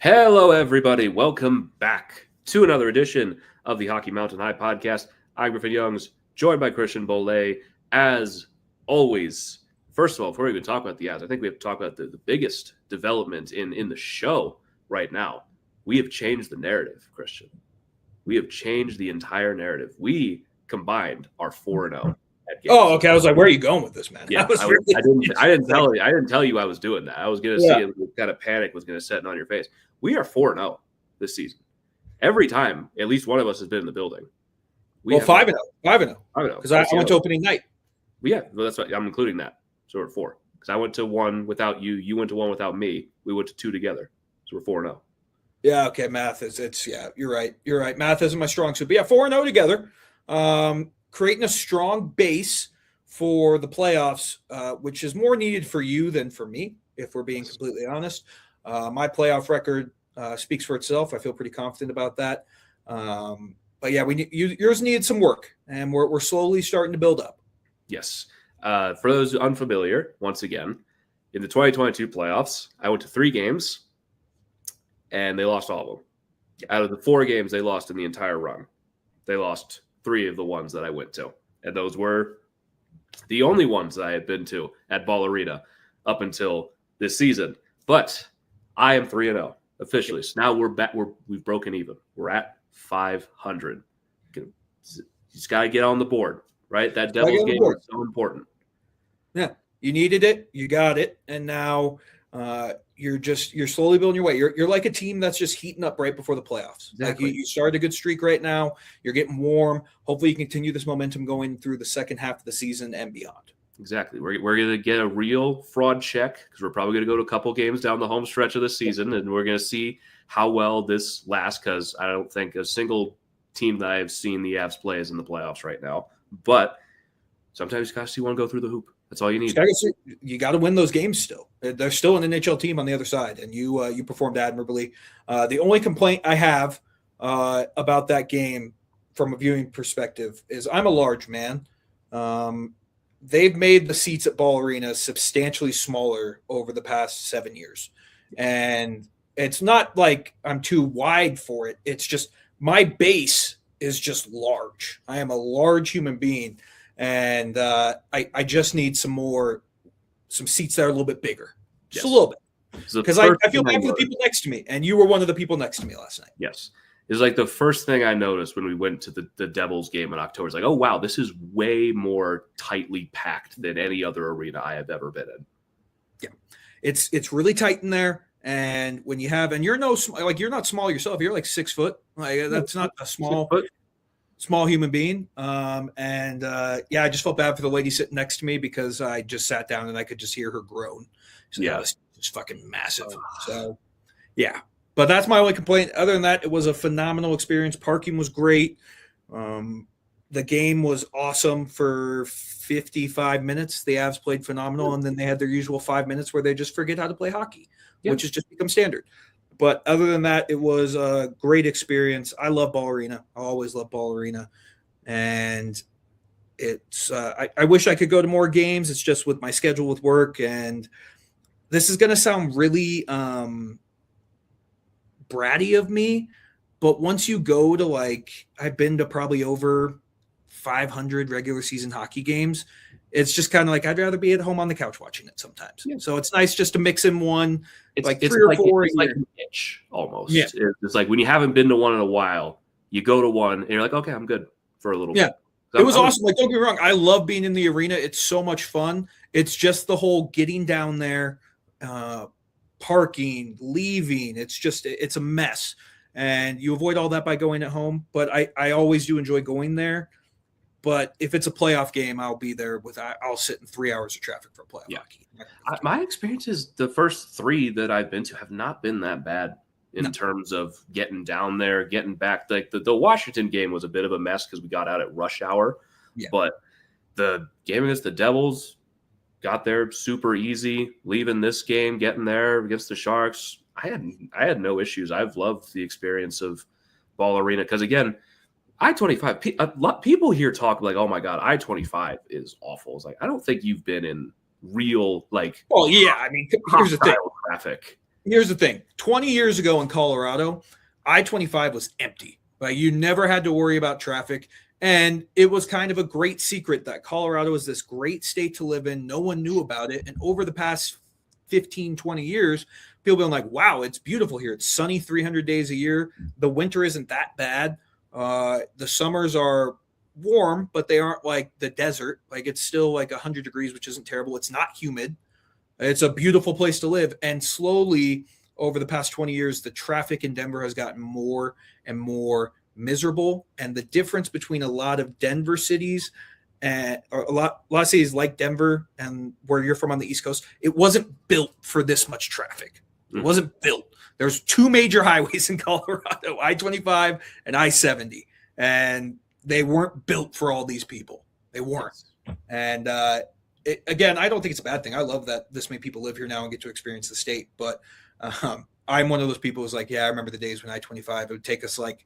Hello, everybody. Welcome back to another edition of the Hockey Mountain High podcast. I'm Griffin Youngs, joined by Christian Bolle. As always, first of all, before we even talk about the ads, I think we have to talk about the biggest development in the show right now. We have changed the narrative, Christian. We have changed the entire narrative. We combined our 4-0. Oh, okay. I was like, "Where are you going with this, man?" Yeah, I didn't tell you I was doing that. I was going to see what kind of panic was going to set on your face. We are 4-0 this season. Every time, at least one of us has been in the building. 5-0, because I went to opening night. Yeah, well, that's what I'm including that. So we're 4. Because I went to 1 without you. You went to 1 without me. We went to 2 together. So we're 4-0. Yeah. Okay. Math is you're right. You're right. Math isn't my strong suit. But yeah, 4-0 together. Creating a strong base for the playoffs, which is more needed for you than for me, if we're being completely honest. My playoff record speaks for itself. I feel pretty confident about that. But yeah, yours needed some work, and we're slowly starting to build up. Yes. For those unfamiliar, once again, in the 2022 playoffs, I went to 3 games, and they lost all of them. Out of the 4 games they lost in the entire run, they lost 3 of the ones that I went to. And those were the only ones that I had been to at Ball Arena up until this season. But I am 3-0 officially. So now we're back. We've broken even. We're at 500. You just got to get on the board, right? That Devils game is so important. Yeah, you needed it. You got it. And now you're slowly building your way. You're like a team that's just heating up right before the playoffs. Exactly. Like you started a good streak right now. You're getting warm. Hopefully you continue this momentum going through the second half of the season and beyond. Exactly. We're going to get a real fraud check because we're probably going to go to a couple games down the home stretch of the season, and we're going to see how well this lasts because I don't think a single team that I've seen the Avs play is in the playoffs right now. But sometimes you got to see one go through the hoop. That's all you need. You got to win those games still. There's still an NHL team on the other side, and you performed admirably. The only complaint I have about that game from a viewing perspective is I'm a large man. They've made the seats at Ball Arena substantially smaller over the past 7 years. And it's not like I'm too wide for it. It's just my base is just large. I am a large human being. And I just need some seats that are a little bit bigger. Just a little bit. Because I feel bad for the people next to me. And you were one of the people next to me last night. Yes. It's like the first thing I noticed when we went to the Devils game in October. It's like, oh, wow, this is way more tightly packed than any other arena I have ever been in. Yeah. It's really tight in there. And when you're not small yourself. You're like 6 foot. Like that's not a small human being. I just felt bad for the lady sitting next to me because I just sat down and I could just hear her groan. So yeah, it was just fucking massive. So yeah, but that's my only complaint. Other than that, it was a phenomenal experience. Parking was great. The game was awesome for 55 minutes. The Avs played phenomenal. And then they had their usual 5 minutes where they just forget how to play hockey, which has just become standard. But other than that, it was a great experience. I love Ball Arena. I always love Ball Arena. And it's I wish I could go to more games. It's just with my schedule with work. And this is going to sound really bratty of me. But once you go to I've been to probably over 500 regular season hockey games. It's just kind of like I'd rather be at home on the couch watching it sometimes. Yeah. So it's nice just to mix in one. It's 3 or 4. It's like an itch almost. Yeah. It's like when you haven't been to one in a while, you go to one and you're like, okay, I'm good for a little bit. It was awesome. Like, don't get me wrong. I love being in the arena. It's so much fun. It's just the whole getting down there, parking, leaving. It's a mess. And you avoid all that by going at home. But I always do enjoy going there. But if it's a playoff game, I'll be there I'll sit in 3 hours of traffic for playoff hockey. My experiences, the first 3 that I've been to have not been that bad in terms of getting down there, getting back. Like the Washington game was a bit of a mess because we got out at rush hour. Yeah. But the game against the Devils got there super easy. Leaving this game, getting there against the Sharks, I had no issues. I've loved the experience of Ball Arena because, again, I-25, a lot people here talk like, oh my God, I-25 is awful. It's like, I don't think you've been in real, like, well, yeah, I mean, here's the thing. Traffic. Here's the thing. 20 years ago in Colorado, I-25 was empty. Like, you never had to worry about traffic. And it was kind of a great secret that Colorado is this great state to live in. No one knew about it. And over the past 15, 20 years, people have been like, wow, it's beautiful here. It's sunny 300 days a year. The winter isn't that bad. The summers are warm, but they aren't like the desert. Like, it's still like 100 degrees, which isn't terrible. It's not humid. It's a beautiful place to live. And slowly over the past 20 years, the traffic in Denver has gotten more and more miserable. And the difference between a lot of Denver cities and a lot of cities like Denver and where you're from on the East Coast, it wasn't built for this much traffic. It wasn't built. There's two major highways in Colorado, I-25 and I-70. And they weren't built for all these people. They weren't. And again, I don't think it's a bad thing. I love that this many people live here now and get to experience the state. But I'm one of those people who's like, yeah, I remember the days when I-25, it would take us like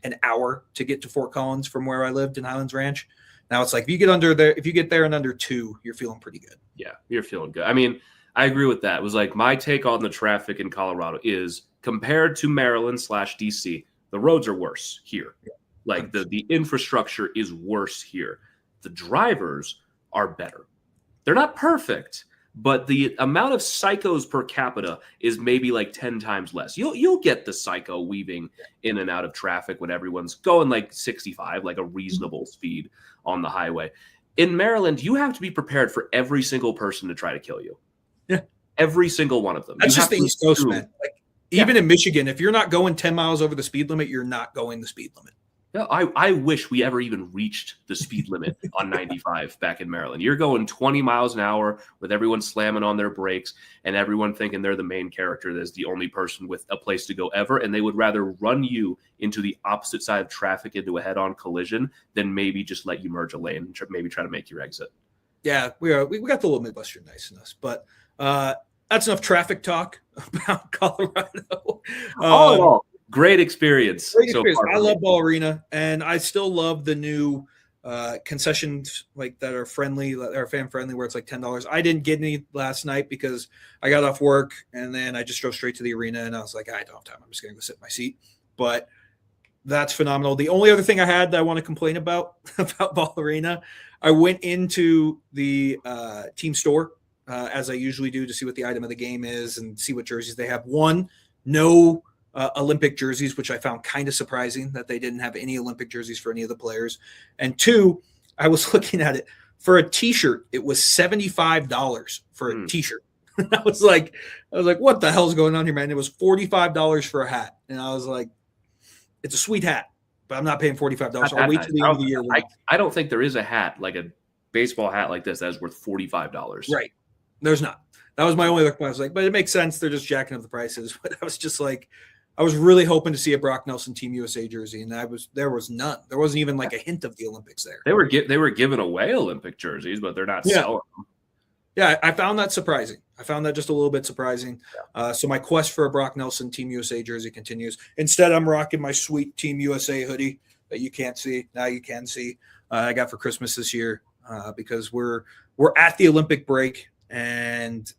an hour to get to Fort Collins from where I lived in Highlands Ranch. Now it's like, if you get there in under 2, you're feeling pretty good. Yeah, you're feeling good. I mean, I agree with that. It was like, my take on the traffic in Colorado is, compared to Maryland / DC, the roads are worse here. Yeah. Like the infrastructure is worse here. The drivers are better. They're not perfect, but the amount of psychos per capita is maybe like 10 times less. You'll get the psycho weaving in and out of traffic when everyone's going like 65, like a reasonable speed on the highway. In Maryland, you have to be prepared for every single person to try to kill you. Yeah. Every single one of them. That's just the East Coast, man. Like, even in Michigan, if you're not going 10 miles over the speed limit, you're not going the speed limit. Yeah, I wish we ever even reached the speed limit on 95 back in Maryland. You're going 20 miles an hour with everyone slamming on their brakes and everyone thinking they're the main character. That's the only person with a place to go ever. And they would rather run you into the opposite side of traffic into a head-on collision than maybe just let you merge a lane and maybe try to make your exit. Yeah, we got the little Midwestern nice in us. But that's enough traffic talk about Colorado. All in all, great experience. So far. I love Ball Arena, and I still love the new concessions like that are friendly, that are fan friendly, where it's like $10. I didn't get any last night because I got off work and then I just drove straight to the arena, and I was like, I don't have time. I'm just going to go sit in my seat. But that's phenomenal. The only other thing I had that I want to complain about Ball Arena, I went into the team store as I usually do to see what the item of the game is and see what jerseys they have. One, no Olympic jerseys, which I found kind of surprising that they didn't have any Olympic jerseys for any of the players. And two, I was looking at it for a t-shirt. It was $75 for a t-shirt. I was like, what the hell's going on here, man? It was $45 for a hat. And I was like, it's a sweet hat, but I'm not paying $45. I'll wait till the end of the year. I don't think there is a hat, like a baseball hat like this, that is worth $45. Right. There's not. That was my only other point. I was like, but it makes sense. They're just jacking up the prices. But I was just like, I was really hoping to see a Brock Nelson Team USA jersey, and there was none. There wasn't even like a hint of the Olympics there. They were giving away Olympic jerseys, but they're not selling them. Yeah, I found that surprising. I found that just a little bit surprising. Yeah. So my quest for a Brock Nelson Team USA jersey continues. Instead, I'm rocking my sweet Team USA hoodie that you can't see. Now you can see. I got for Christmas this year because we're at the Olympic break. And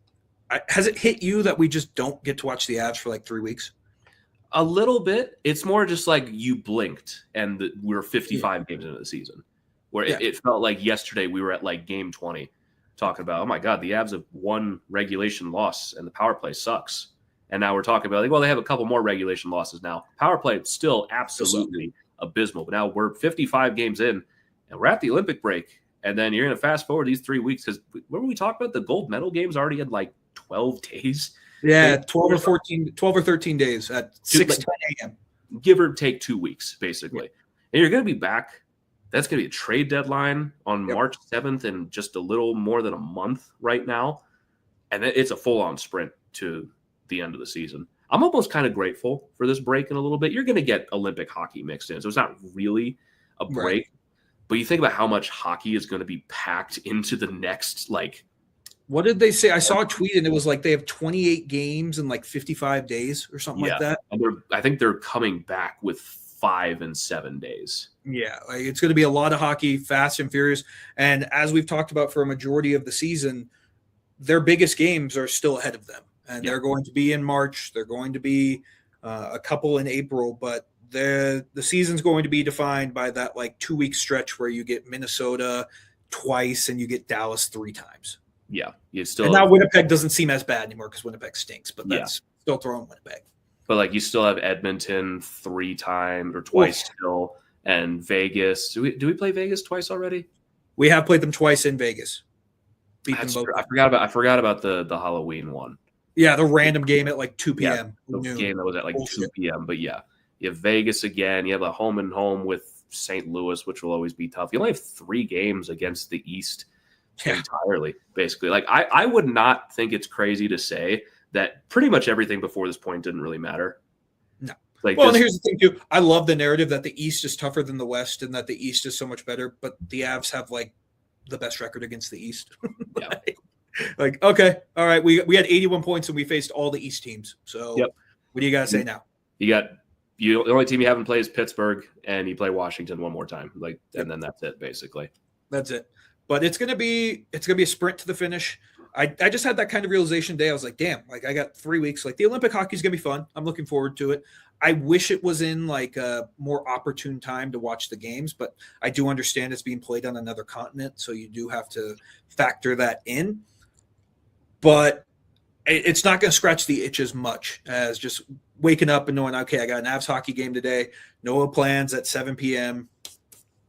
has it hit you that we just don't get to watch the Avs for like 3 weeks? A little bit. It's more just like you blinked and we're 55 games into the season, where it felt like yesterday we were at like game 20 talking about, oh my God, the Avs have one regulation loss and the power play sucks. And now we're talking about like, well, they have a couple more regulation losses now. Power play is still absolutely abysmal. But now we're 55 games in and we're at the Olympic break. And then you're going to fast forward these 3 weeks because remember we talked about the gold medal games already had like 12 days. Yeah, 12 or 13 days at 6 a.m. Give or take 2 weeks, basically. Yeah. And you're going to be back. That's going to be a trade deadline on March 7th in just a little more than a month right now. And it's a full-on sprint to the end of the season. I'm almost kind of grateful for this break in a little bit. You're going to get Olympic hockey mixed in, so it's not really a break. Right. But you think about how much hockey is going to be packed into the next, like. What did they say? I saw a tweet and it was like they have 28 games in like 55 days or something like that. And I think they're coming back with 5 and 7 days. Yeah, like it's going to be a lot of hockey, fast and furious. And as we've talked about for a majority of the season, their biggest games are still ahead of them. and they're going to be in March. They're going to be a couple in April, but the season's going to be defined by that like 2-week stretch where you get Minnesota twice and you get Dallas 3 times. Yeah, you still. And now Winnipeg doesn't seem as bad anymore because Winnipeg stinks, but that's still throwing Winnipeg. But like you still have Edmonton 3 times or twice still, and Vegas. Do we play Vegas twice already? We have played them twice in Vegas. I forgot about the Halloween one. Yeah, the random game at like 2 p.m. The game that was at like 2 p.m. But yeah, you have Vegas again. You have a home and home with St. Louis, which will always be tough. You only have 3 games against the East entirely, basically. Like I would not think it's crazy to say that pretty much everything before this point didn't really matter. No. Like, well, and here's the thing too. I love the narrative that the East is tougher than the West and that the East is so much better, but the Avs have like the best record against the East. Yeah. Like, okay, all right. We had 81 points and we faced all the East teams. So what do you got to say now? The only team you haven't played is Pittsburgh, and you play Washington one more time. Like, and then that's it, basically. That's it. But it's gonna be a sprint to the finish. I just had that kind of realization today. I was like, damn, like I got 3 weeks. Like the Olympic hockey is gonna be fun. I'm looking forward to it. I wish it was in like a more opportune time to watch the games, but I do understand it's being played on another continent, so you do have to factor that in. But it's not going to scratch the itch as much as just waking up and knowing, okay, I got an Avs hockey game today. No plans at 7 p.m.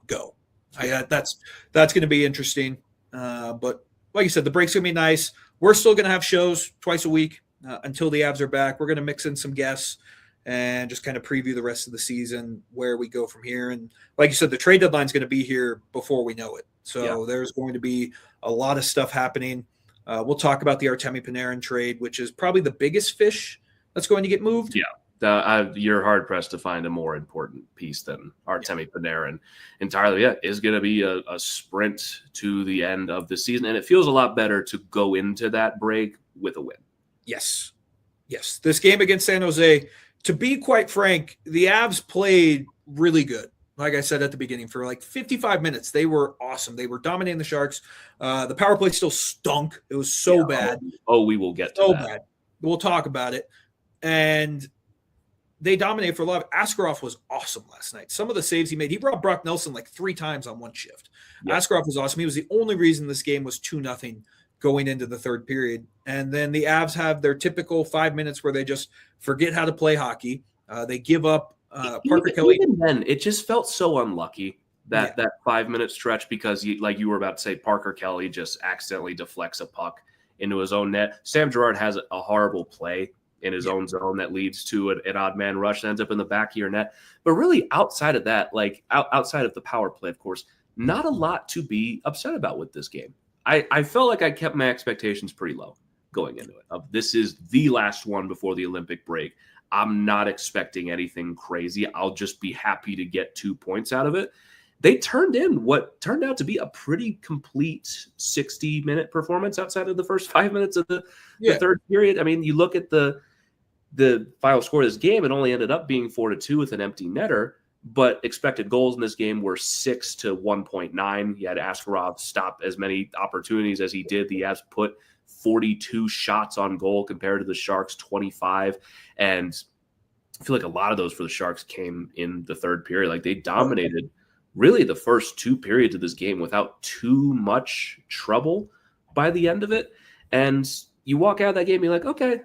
Go. That's going to be interesting. But like you said, the break's going to be nice. We're still going to have shows twice a week until the Avs are back. We're going to mix in some guests and just kind of preview the rest of the season, where we go from here. And like you said, the trade deadline is going to be here before we know it. So there's going to be a lot of stuff happening. We'll talk about the Artemi Panarin trade, which is probably the biggest fish that's going to get moved. Yeah. You're hard pressed to find a more important piece than Artemi Panarin entirely. Yeah, is going to be a sprint to the end of the season. And it feels a lot better to go into that break with a win. Yes. This game against San Jose, to be quite frank, the Avs played really good. Like I said at the beginning, for like 55 minutes, they were awesome. They were dominating the Sharks. The power play still stunk. It was so bad. We will get to that. Bad. We'll talk about it. And they dominated for a lot. Askarov was awesome last night. Some of the saves he made, he brought Brock Nelson like 3 times on one shift. Yep. Askarov was awesome. He was the only reason this game was 2-0 going into the third period. And then the Avs have their typical 5 minutes where they just forget how to play hockey. They give up. Parker Kelly. Even then, it just felt so unlucky that 5-minute stretch, because you were about to say, Parker Kelly just accidentally deflects a puck into his own net. Sam Girard has a horrible play in his own zone that leads to an odd man rush that ends up in the back of your net. But really, outside of that, like outside of the power play, of course, not a lot to be upset about with this game. I felt like I kept my expectations pretty low going into it. This is the last one before the Olympic break. I'm not expecting anything crazy. I'll just be happy to get 2 points out of it. They turned in what turned out to be a pretty complete 60-minute performance outside of the first 5 minutes of the third period. I mean, you look at the final score of this game, it only ended up being 4-2 with an empty netter, but expected goals in this game were 6 to 1.9. You had Askarov stop as many opportunities as he did. The Avs put 42 shots on goal compared to the Sharks 25, and I feel like a lot of those for the Sharks came in the third period. Like, they dominated really the first 2 periods of this game without too much trouble by the end of it. And you walk out of that game, you're like, okay,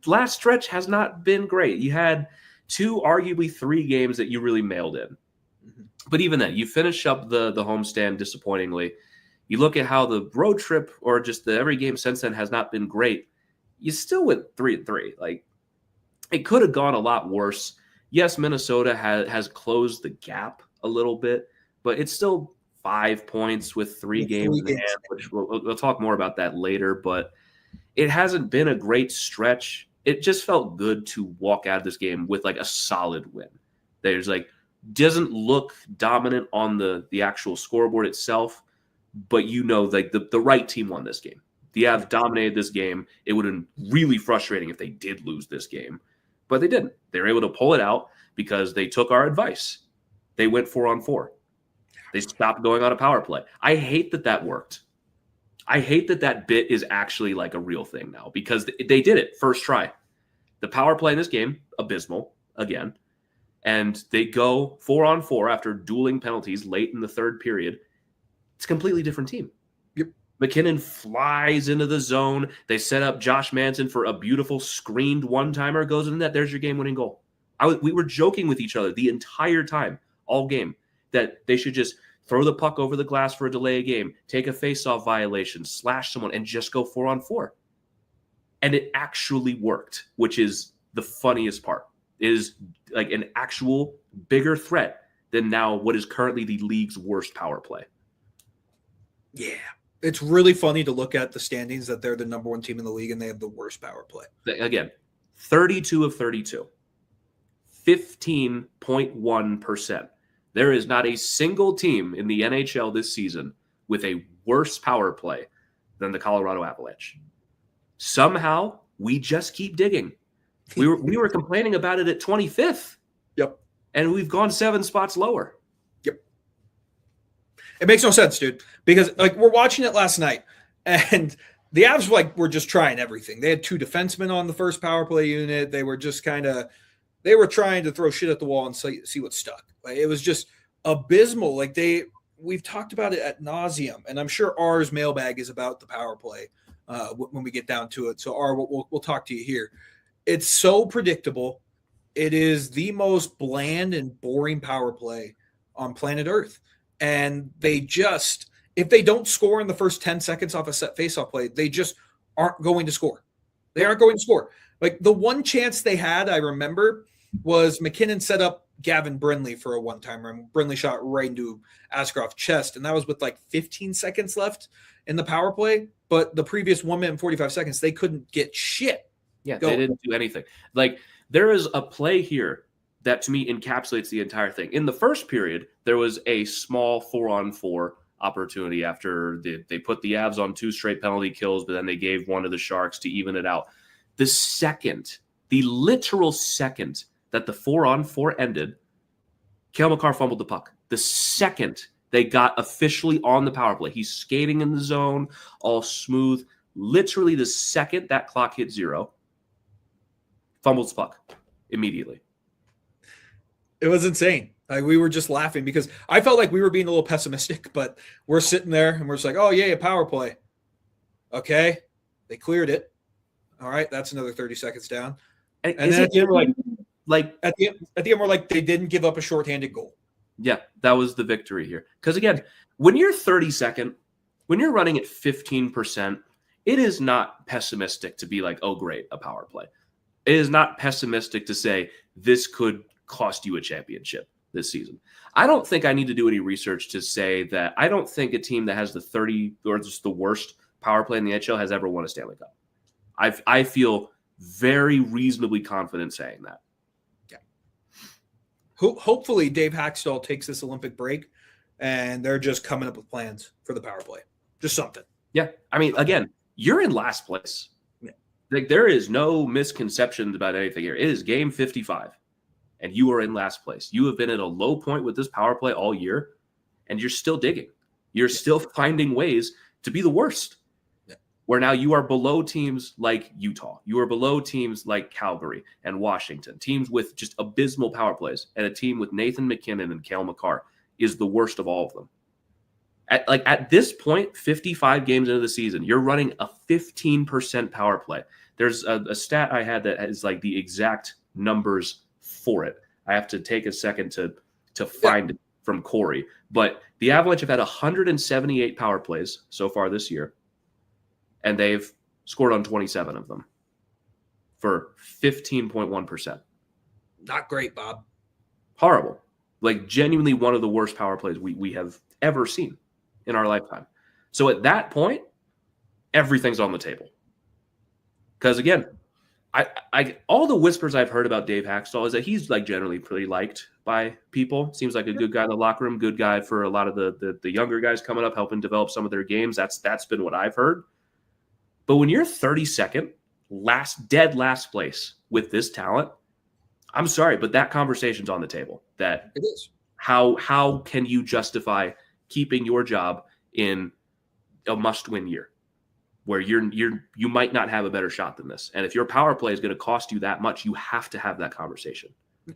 last stretch has not been great. You had 2, arguably 3 games that you really mailed in. Mm-hmm. But even then, you finish up the homestand disappointingly. You look at how the road trip, or just every game since then, has not been great. You still went 3-3. Like, it could have gone a lot worse. Yes, Minnesota has closed the gap a little bit, but it's still 5 points with 3 games in hand, which we'll talk more about that later. But it hasn't been a great stretch. It just felt good to walk out of this game with like a solid win. There's like, doesn't look dominant on the actual scoreboard itself, but like the right team won this game. The Avs dominated this game. It would have been really frustrating if they did lose this game, but they didn't. They were able to pull it out because they took our advice. They went 4-on-4. They stopped going on a power play. I hate that worked. I hate that bit is actually like a real thing now because they did it first try. The power play in this game, abysmal again. And they go 4-on-4 after dueling penalties late in the third period. It's a completely different team. Yep. McKinnon flies into the zone. They set up Josh Manson for a beautiful screened one-timer. Goes in the net. There's your game-winning goal. We were joking with each other the entire time, all game, that they should just throw the puck over the glass for a delay of game, take a face-off violation, slash someone, and just go 4-on-4. And it actually worked, which is the funniest part. It is like an actual bigger threat than now what is currently the league's worst power play. Yeah. It's really funny to look at the standings that they're the number one team in the league and they have the worst power play. Again, 32 of 32, 15.1%. There is not a single team in the NHL this season with a worse power play than the Colorado Avalanche. Somehow, we just keep digging. We were complaining about it at 25th. Yep. And we've gone 7 spots lower. Yep. It makes no sense, dude. Because like we're watching it last night, and the Avs were just trying everything. They had 2 defensemen on the first power play unit. They were just trying to throw shit at the wall and see what stuck. Like, it was just abysmal. Like we've talked about it ad nauseum, and I'm sure ours mailbag is about the power play when we get down to it. So we'll talk to you here. It's so predictable. It is the most bland and boring power play on planet Earth. And they just, if they don't score in the first 10 seconds off a set faceoff play, they just aren't going to score. They aren't going to score. Like the one chance they had, I remember, was McKinnon set up Gavin Brindley for a one-timer, and Brindley shot right into Askarof's chest. And that was with like 15 seconds left in the power play. But the previous 1 minute and 45 seconds, they couldn't get shit. Yeah, they didn't do anything. Like, there is a play here that, to me, encapsulates the entire thing. In the first period, there was a small 4-on-4 opportunity after they put the Avs on 2 straight penalty kills, but then they gave one to the Sharks to even it out. The literal second that the 4-on-4 ended, Cale Makar fumbled the puck. The second they got officially on the power play, he's skating in the zone, all smooth. Literally the second that clock hit 0, fumbles puck immediately. It was insane. Like we were just laughing because I felt like we were being a little pessimistic, but we're sitting there and we're just like, oh yeah, a power play. Okay. They cleared it. All right. That's another 30 seconds down. And then at the end, we're like, they didn't give up a shorthanded goal. Yeah. That was the victory here. Because again, when you're 32nd, when you're running at 15%, it is not pessimistic to be like, oh great, a power play. It is not pessimistic to say this could cost you a championship this season. I don't think I need to do any research to say that I don't think a team that has the 30 or just the worst power play in the NHL has ever won a Stanley Cup. I feel very reasonably confident saying that. Yeah. Hopefully Dave Haxtell takes this Olympic break and they're just coming up with plans for the power play. Just something. Yeah. I mean, again, you're in last place. Yeah. Like there is no misconceptions about anything here. It is game 55. And you are in last place. You have been at a low point with this power play all year, and you're still digging. You're still finding ways to be the worst. Yeah. Where now you are below teams like Utah. You are below teams like Calgary and Washington. Teams with just abysmal power plays. And a team with Nathan McKinnon and Cale Makar is the worst of all of them. At this point, 55 games into the season, you're running a 15% power play. There's a stat I had that is like the exact numbers for it. I have to take a second to find it from Corey. But the Avalanche have had 178 power plays so far this year, and they've scored on 27 of them for 15.1%. Not great, Bob. Horrible. Like genuinely one of the worst power plays we have ever seen in our lifetime. So at that point, everything's on the table. Because again, I all the whispers I've heard about Dave Haxtell is that he's like generally pretty liked by people. Seems like a good guy in the locker room, good guy for a lot of the younger guys coming up, helping develop some of their games. That's been what I've heard. But when you're 32nd, dead last place with this talent, I'm sorry, but that conversation's on the table. That it is. How can you justify keeping your job in a must-win year? where you might not have a better shot than this. And if your power play is going to cost you that much, you have to have that conversation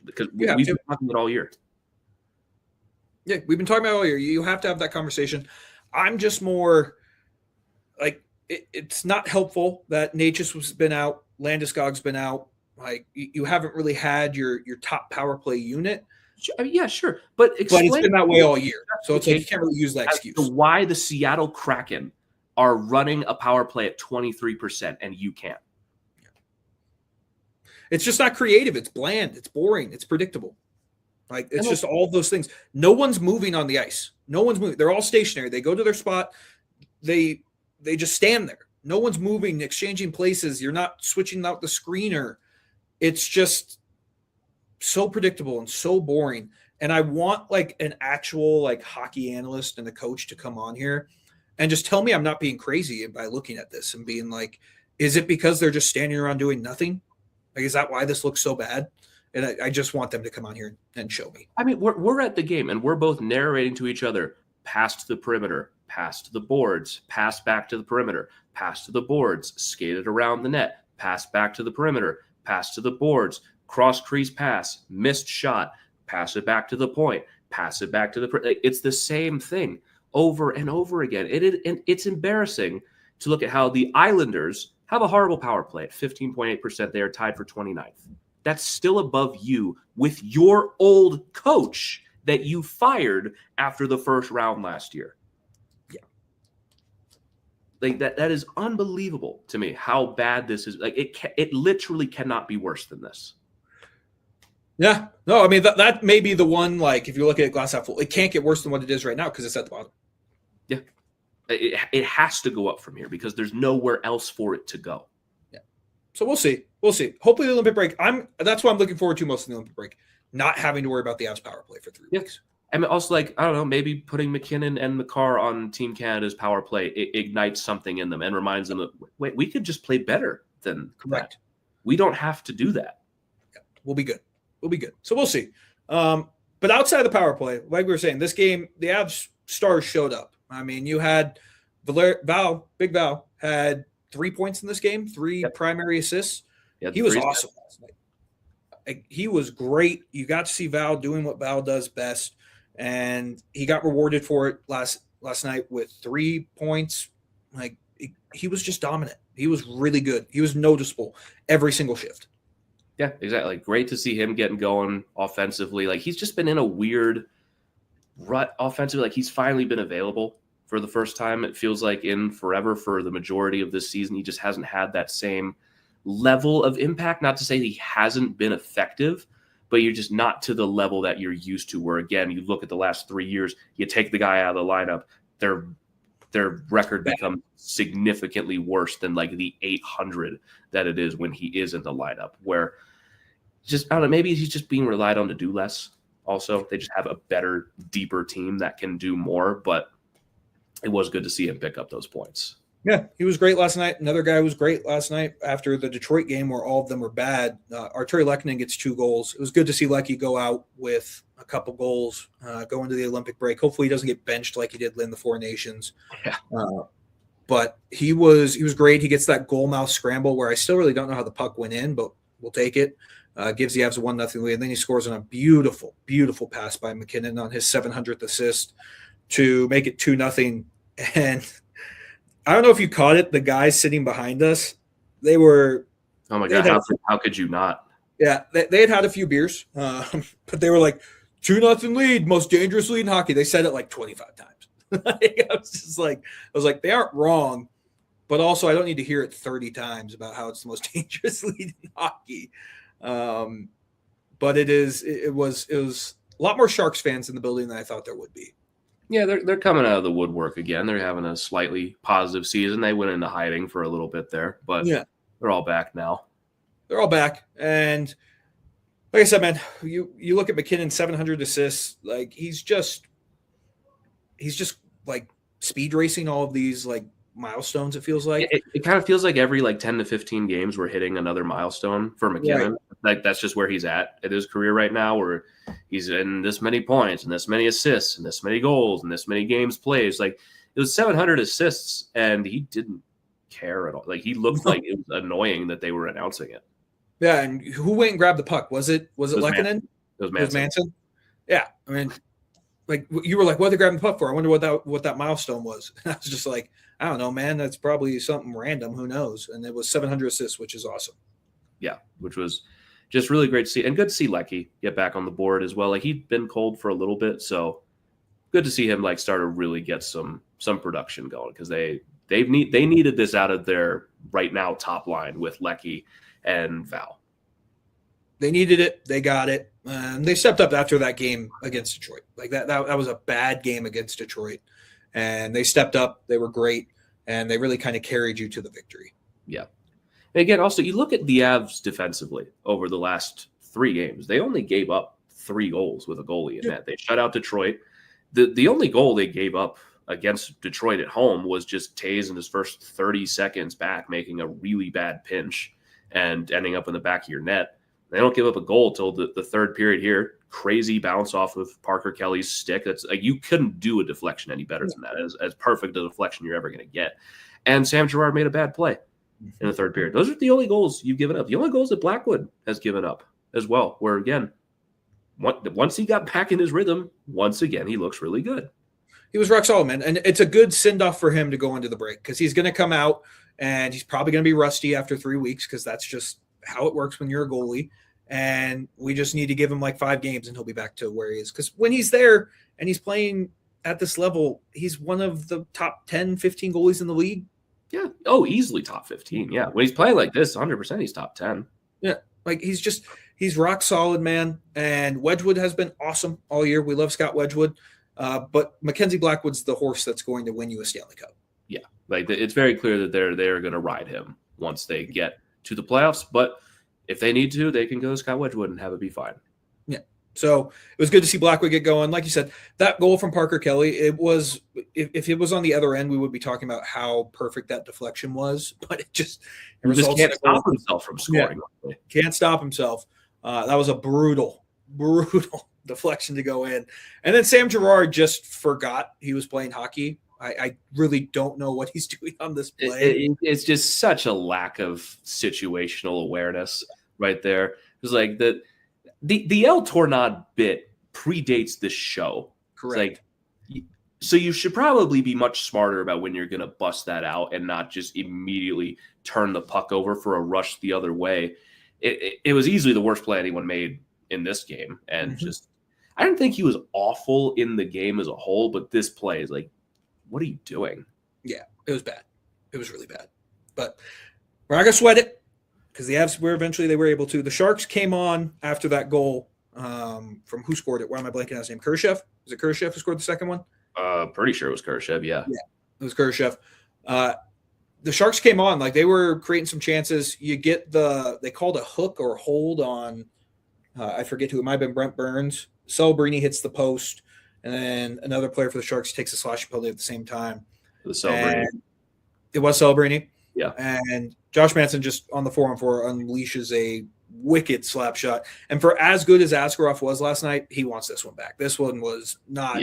because we've been talking it all year. Yeah, we've been talking about it all year. You have to have that conversation. I'm just more like it's not helpful that Natchez has been out, Landeskog's been out. Like you haven't really had your top power play unit. I mean, yeah, sure, but it's been that way all year, so it's like you can't really use that excuse. Why the Seattle Kraken are running a power play at 23% and you can't? It's just not creative. It's bland. It's boring. It's predictable. Like it's just all those things. No one's moving on the ice. No one's moving. They're all stationary. They go to their spot. They just stand there. No one's moving, exchanging places. You're not switching out the screener. It's just so predictable and so boring. And I want like an actual like hockey analyst and the coach to come on here and just tell me I'm not being crazy by looking at this and being like, is it because they're just standing around doing nothing? Like, is that why this looks so bad? And I just want them to come on here and show me. I mean, we're at the game and we're both narrating to each other, pass to the perimeter, pass to the boards, pass back to the perimeter, pass to the boards, skated around the net, pass back to the perimeter, pass to the boards, cross crease pass, missed shot, pass it back to the point, pass it back to the – it's the same thing over and over again. And it's embarrassing to look at how the Islanders have a horrible power play at 15.8%. They are tied for 29th. That's still above you with your old coach that you fired after the first round last year. Yeah. Like that is unbelievable to me how bad this is. Like it literally cannot be worse than this. Yeah. No, I mean, that may be the one, like, if you look at it glass half full, it can't get worse than what it is right now because it's at the bottom. Yeah. It has to go up from here because there's nowhere else for it to go. Yeah. So we'll see. We'll see. Hopefully the Olympic break. That's what I'm looking forward to most in the Olympic break. Not having to worry about the Avs power play for 3 weeks. I mean, also, like, I don't know, maybe putting McKinnon and McCarr on Team Canada's power play ignites something in them and reminds them that, wait, we could just play better than correct. That. We don't have to do that. Yeah, we'll be good. We'll be good. So we'll see. But outside of the power play, like we were saying, this game, the Avs stars showed up. I mean, you had Big Val had 3 points in this game, 3 primary assists. He was awesome last night. He was great. You got to see Val doing what Val does best, and he got rewarded for it last night with 3 points. Like he was just dominant. He was really good. He was noticeable every single shift. Yeah, exactly. Great to see him getting going offensively. Like he's just been in a weird rut offensively. Like he's finally been available for the first time. It feels like in forever for the majority of this season. He just hasn't had that same level of impact. Not to say he hasn't been effective, but you're just not to the level that you're used to. Where again, you look at the last 3 years, you take the guy out of the lineup, their record becomes significantly worse than like the 800 that it is when he is in the lineup. Where just I don't know, maybe he's just being relied on to do less. Also, they just have a better, deeper team that can do more. But it was good to see him pick up those points. Yeah, he was great last night. Another guy was great last night after the Detroit game where all of them were bad. Arturi Lehkonen gets 2 goals. It was good to see Lecky go out with a couple goals, go into the Olympic break. Hopefully he doesn't get benched like he did in the Four Nations. Yeah. But he was great. He gets that goal mouth scramble where I still really don't know how the puck went in, but we'll take it. Gives the Avs a 1-0 lead, and then he scores on a beautiful, beautiful pass by McKinnon on his 700th assist to make it 2-0. And I don't know if you caught it. The guys sitting behind us, they were. Oh my God! How could you not? Yeah, they had a few beers, but they were like 2-0 lead, most dangerous lead in hockey. They said it like 25 times. I was like, they aren't wrong, but also I don't need to hear it 30 times about how it's the most dangerous lead in hockey. But it was a lot more Sharks fans in the building than I thought there would be. Yeah, they're coming out of the woodwork again. They're having a slightly positive season. They went into hiding for a little bit there, but they're all back now. They're all back. And like I said, man, you look at McKinnon, 700 assists. Like he's just like speed racing all of these like milestones. It feels like it kind of feels like every like 10 to 15 games we're hitting another milestone for McKinnon. Right. Like that's just where he's at his career right now, where he's in this many points and this many assists and this many goals and this many games plays. Like it was 700 assists and he didn't care at all. Like he looked like it was annoying that they were announcing it. Yeah, and who went and grabbed the puck? Was it Lehkonen? It was Manson. Yeah, I mean, like you were like, what are they grabbing the puck for? I wonder what that milestone was. I was just like, I don't know, man. That's probably something random. Who knows? And it was 700 assists, which is awesome. Yeah, which was just really great to see, and good to see Lecky get back on the board as well. Like he'd been cold for a little bit, so good to see him like start to really get some production going because they needed this out of their right now top line with Lecky and Val. They needed it. They got it. They stepped up after that game against Detroit. Like that was a bad game against Detroit, and they stepped up. They were great, and they really kind of carried you to the victory. Yeah. And again, also you look at the Avs defensively over the last 3 games. They only gave up 3 goals with a goalie in net. They shut out Detroit. The only goal they gave up against Detroit at home was just Taves in his first 30 seconds back, making a really bad pinch and ending up in the back of your net. They don't give up a goal till the third period here. Crazy bounce off of Parker Kelly's stick. That's like you couldn't do a deflection any better than that. As perfect a deflection you're ever going to get. And Sam Girard made a bad play in the third period. Those are the only goals you've given up. The only goals that Blackwood has given up as well, where again, once he got back in his rhythm, once again, he looks really good. He was rock solid, man. And it's a good send-off for him to go into the break because he's going to come out and he's probably going to be rusty after 3 weeks because that's just how it works when you're a goalie. And we just need to give him like 5 games and he'll be back to where he is. Because when he's there and he's playing at this level, he's one of the top 10, 15 goalies in the league. Yeah. Oh, easily top 15. Yeah. When he's playing like this, 100% he's top 10. Yeah. Like he's rock solid, man. And Wedgwood has been awesome all year. We love Scott Wedgwood. But Mackenzie Blackwood's the horse that's going to win you a Stanley Cup. Yeah. Like it's very clear that they're going to ride him once they get to the playoffs. But if they need to, they can go Scott Wedgwood and have it be fine. Yeah. So it was good to see Blackwood get going. Like you said, that goal from Parker Kelly, it was if it was on the other end, we would be talking about how perfect that deflection was. But it just can't stop himself from scoring. Yeah, can't stop himself. That was a brutal deflection to go in. And then Sam Girard just forgot he was playing hockey. I really don't know what he's doing on this play. It's just such a lack of situational awareness right there. It's like the El Tornado bit predates this show. Correct. Like, so you should probably be much smarter about when you're going to bust that out and not just immediately turn the puck over for a rush the other way. It was easily the worst play anyone made in this game. And just, I didn't think he was awful in the game as a whole, but this play is like, what are you doing? Yeah, it was bad. It was really bad. But we're not going to sweat it because the Avs were eventually they were able to. The Sharks came on after that goal from who scored it? Why am I blanking on his name? Kurashev? Was it Kurashev who scored the second one? Pretty sure it was Kurashev, yeah. Yeah, it was Kurashev. The Sharks came on. Like they were creating some chances. You get they called a hook or hold on, I forget who. It might have been Brent Burns. Celebrini hits the post. And then another player for the Sharks takes a slashing penalty at the same time. It was Celebrini. Yeah. And Josh Manson just on the 4-on-4 unleashes a wicked slap shot. And for as good as Askarov was last night, he wants this one back. This one was not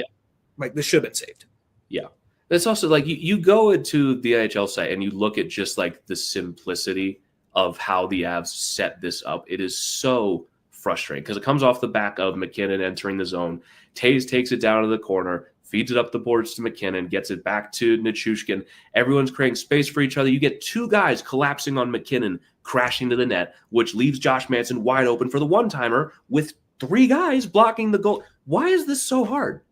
like this should have been saved. Yeah. It's also like you go into the NHL site and you look at just like the simplicity of how the Avs set this up. It is so frustrating because it comes off the back of McKinnon entering the zone. Taves takes it down to the corner, feeds it up the boards to McKinnon, gets it back to Nichushkin. Everyone's creating space for each other. You get 2 guys collapsing on McKinnon, crashing to the net, which leaves Josh Manson wide open for the one-timer with 3 guys blocking the goal. Why is this so hard?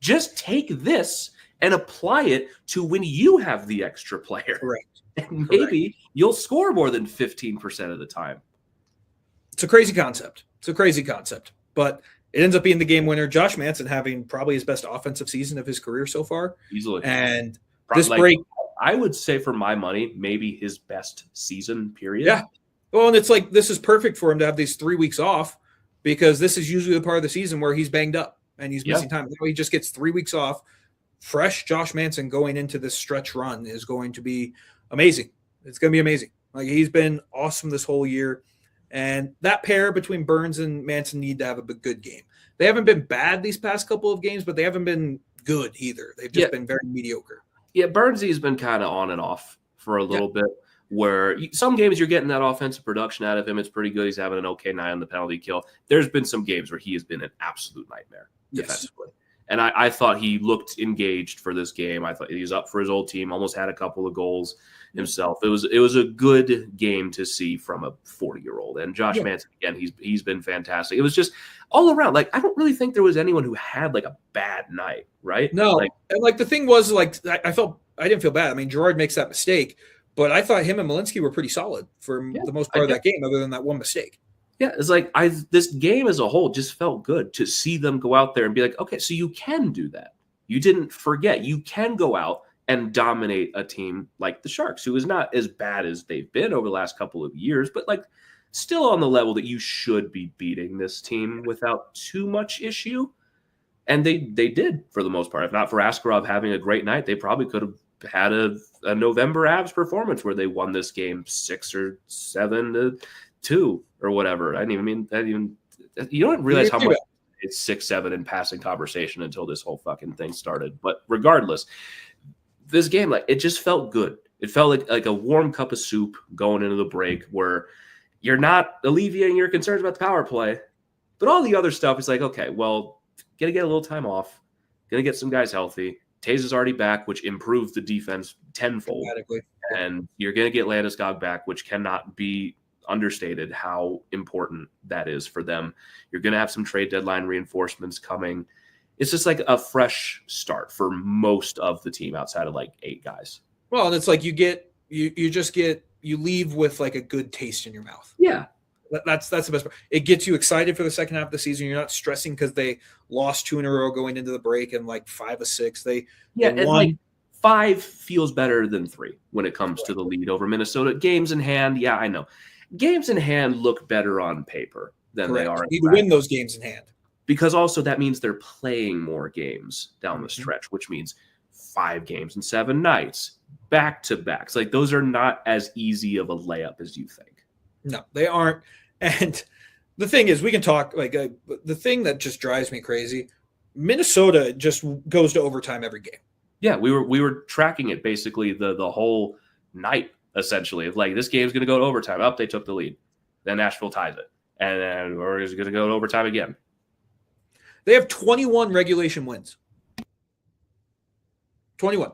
Just take this and apply it to when you have the extra player. Correct. And maybe you'll score more than 15% of the time. It's a crazy concept. But it ends up being the game winner. Josh Manson having probably his best offensive season of his career so far. Easily. And probably, this break, I would say for my money, maybe his best season, period. Yeah. Well, and it's like this is perfect for him to have these 3 weeks off because this is usually the part of the season where he's banged up and he's missing time. Now he just gets 3 weeks off. Fresh Josh Manson going into this stretch run is going to be amazing. It's going to be amazing. Like he's been awesome this whole year. And that pair between Burns and Manson need to have a good game. They haven't been bad these past couple of games, but they haven't been good either. They've just been very mediocre. Yeah, Burnsy's been kind of on and off for a little bit. Where some games you're getting that offensive production out of him. It's pretty good. He's having an okay night on the penalty kill. There's been some games where he has been an absolute nightmare defensively. And I thought he looked engaged for this game. I thought he was up for his old team, almost had a couple of goals himself. It was a good game to see from a 40-year-old. And Josh Manson, again, he's been fantastic. It was just all around. Like, I don't really think there was anyone who had like a bad night, right? No. And like the thing was, like, I didn't feel bad. I mean, Gerard makes that mistake. But I thought him and Malinsky were pretty solid for the most part of that game, other than that one mistake. Yeah, it's like this game as a whole just felt good to see them go out there and be like, okay, so you can do that. You didn't forget. You can go out and dominate a team like the Sharks, who is not as bad as they've been over the last couple of years, but like still on the level that you should be beating this team without too much issue. And they did for the most part. If not for Askarov having a great night, they probably could have had a November Avs performance where they won this game 6 or 7-2 or whatever. You don't realize how much it's 6-7 in passing conversation until this whole fucking thing started. But regardless, this game, like, it just felt good. It felt like a warm cup of soup going into the break where you're not alleviating your concerns about the power play, but all the other stuff is like, okay, well, gonna get a little time off, gonna get some guys healthy. Taze is already back, which improves the defense tenfold. And you're going to get Landeskog back, which cannot be understated how important that is for them. You're going to have some trade deadline reinforcements coming. It's just like a fresh start for most of the team outside of like 8 guys. Well, and it's like you leave with like a good taste in your mouth. Yeah. That's the best part. It gets you excited for the second half of the season. You're not stressing because they lost 2 in a row going into the break and like 5 of 6. They won. Like 5 feels better than 3 when it comes to the lead over Minnesota. Games in hand, yeah, I know. Games in hand look better on paper than they are. You need to win those games in hand. Because also that means they're playing more games down the stretch, which means 5 games in 7 nights, back-to-backs. Like, those are not as easy of a layup as you think. No, they aren't. And the thing is, we can talk like the thing that just drives me crazy. Minnesota just goes to overtime every game. Yeah, we were tracking it basically the whole night essentially. Like, this game's going to go to overtime. Up, they took the lead. Then Nashville ties it, and then we're going to go to overtime again. They have 21 regulation wins. 21.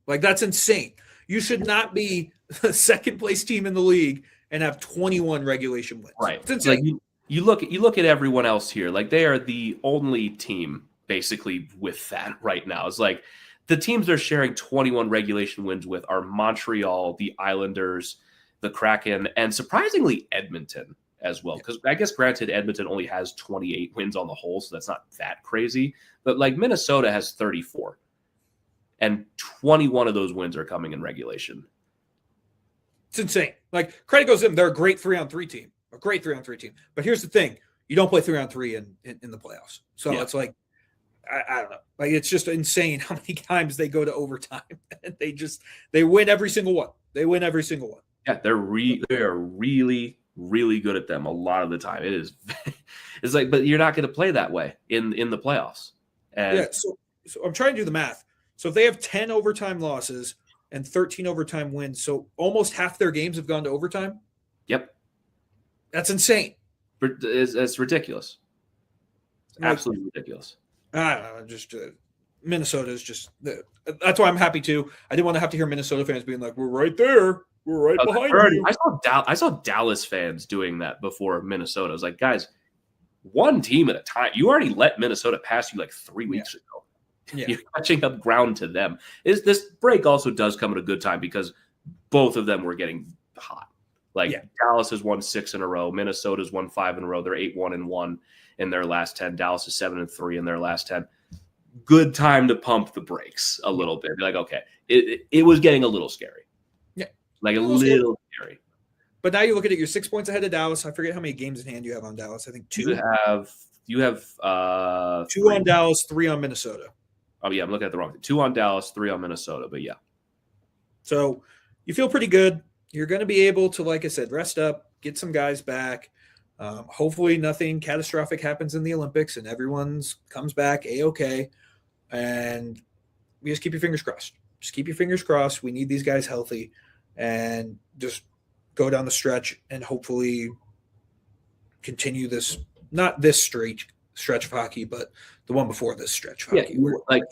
Like, that's insane. You should not be the second place team in the league and have 21 regulation wins. Right. It's like you look at everyone else here. Like, they are the only team basically with that right now. It's like the teams they're sharing 21 regulation wins with are Montreal, the Islanders, the Kraken, and surprisingly Edmonton as well. Because I guess granted Edmonton only has 28 wins on the whole, so that's not that crazy. But like Minnesota has 34. And 21 of those wins are coming in regulation. It's insane. Like, credit goes to them. They're a great 3-on-3 team. A great 3-on-3 team. But here's the thing. You don't play 3-on-3 in the playoffs. So it's like, I don't know. Like, it's just insane how many times they go to overtime. And they win every single one. They win every single one. Yeah, they are really, really good at them a lot of the time. It is. It's like, but you're not going to play that way in the playoffs. And so I'm trying to do the math. So if they have 10 overtime losses and 13 overtime wins, so almost half their games have gone to overtime. Yep. That's insane. It's ridiculous. It's absolutely ridiculous. I don't know. Just Minnesota is just that's why I'm happy too. I didn't want to have to hear Minnesota fans being like, "We're right there. We're right behind you." I saw Dallas fans doing that before Minnesota. I was like, guys, one team at a time. You already let Minnesota pass you like 3 weeks ago. Yeah. You're catching up ground to them. This break also does come at a good time because both of them were getting hot. Dallas has won 6 in a row. Minnesota's won 5 in a row. They're 8-1-1 in their last 10. Dallas is 7-3 in their last 10. Good time to pump the brakes a little bit. Be like, okay, it was getting a little scary. Yeah, like a little scary. But now you look at it. You're 6 points ahead of Dallas. I forget how many games in hand you have on Dallas. I think 2. You have 2 on Dallas, 3 on Minnesota. Oh, yeah, I'm looking at the wrong thing. 2 on Dallas, 3 on Minnesota, but yeah. So you feel pretty good. You're going to be able to, like I said, rest up, get some guys back. Hopefully nothing catastrophic happens in the Olympics and everyone's comes back A-okay. And we just keep your fingers crossed. Just keep your fingers crossed. We need these guys healthy. and just go down the stretch and hopefully continue this, not this stretch of hockey, but the one before this stretch of hockey. Like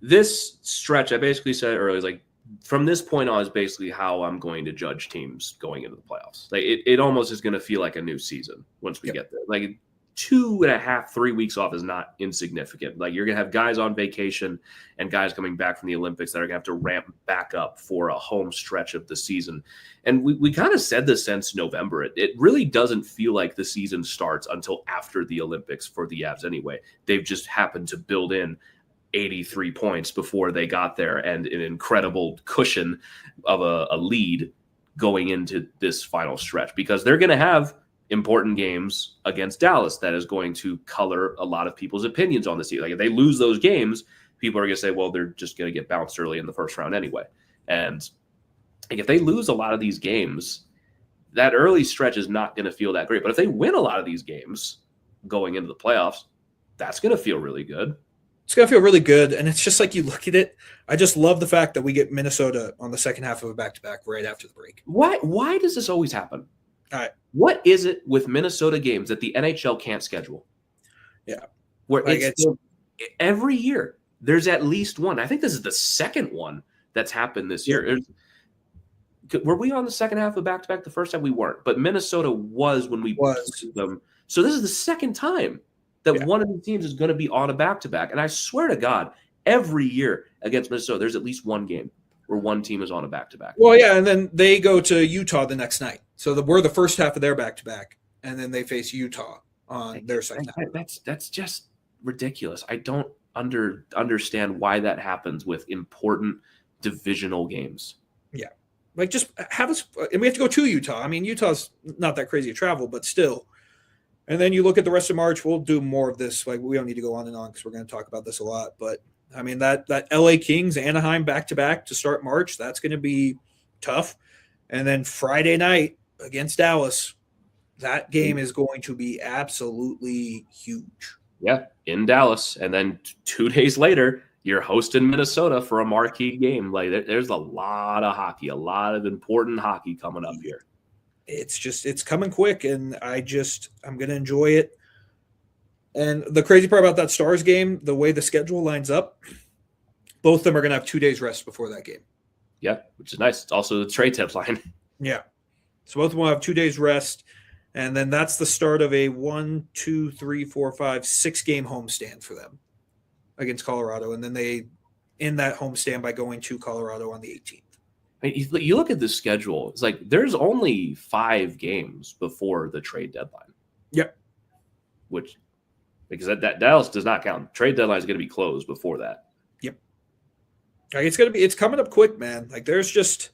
this stretch, I basically said earlier, is like from this point on is basically how I'm going to judge teams going into the playoffs. Like it almost is going to feel like a new season once we get there. Like 2.5, 3 weeks off is not insignificant. Like you're going to have guys on vacation and guys coming back from the Olympics that are going to have to ramp back up for a home stretch of the season. And we kind of said this since November. It really doesn't feel like the season starts until after the Olympics for the Avs anyway. They've just happened to build in 83 points before they got there and an incredible cushion of a lead going into this final stretch, because they're going to have important games against Dallas that is going to color a lot of people's opinions on this team. Like if they lose those games, people are going to say, well, they're just going to get bounced early in the first round anyway. And like if they lose a lot of these games, that early stretch is not going to feel that great. But if they win a lot of these games going into the playoffs, that's going to feel really good. It's going to feel really good. And it's just like you look at it. I just love the fact that we get Minnesota on the second half of a back-to-back right after the break. Why does this always happen? All right. What is it with Minnesota games that the NHL can't schedule? Yeah. Where like it's every year there's at least one. I think this is the second one that's happened this year. Were we on the second half of back-to-back the first time? We weren't. But Minnesota was when we played them. So this is the second time that one of the teams is going to be on a back-to-back. And I swear to God, every year against Minnesota, there's at least one game where one team is on a back-to-back. Well, yeah, and then they go to Utah the next night. So we're the first half of their back-to-back, and then they face Utah on their second half. That's just ridiculous. I don't understand why that happens with important divisional games. Yeah. Like just have us – and we have to go to Utah. I mean, Utah's not that crazy to travel, but still. And then you look at the rest of March, we'll do more of this. Like we don't need to go on and on because we're going to talk about this a lot. But, I mean, that LA Kings, Anaheim back-to-back to start March, that's going to be tough. And then Friday night against Dallas, that game is going to be absolutely huge. Yeah, in Dallas. And then 2 days later, you're hosting Minnesota for a marquee game. Like there's a lot of hockey, a lot of important hockey coming up here. It's coming quick, and I'm going to enjoy it. And the crazy part about that Stars game, the way the schedule lines up, both of them are going to have 2 days rest before that game. Yeah, which is nice. It's also the trade deadline. Yeah. So both of them will have 2 days rest, and then that's the start of a 1, 2, 3, 4, 5, 6 game homestand for them against Colorado. And then they end that homestand by going to Colorado on the 18th. You look at the schedule, it's like there's only 5 games before the trade deadline. Yep. Which, because that Dallas does not count. Trade deadline is going to be closed before that. Yep. Like it's coming up quick, man. Like there's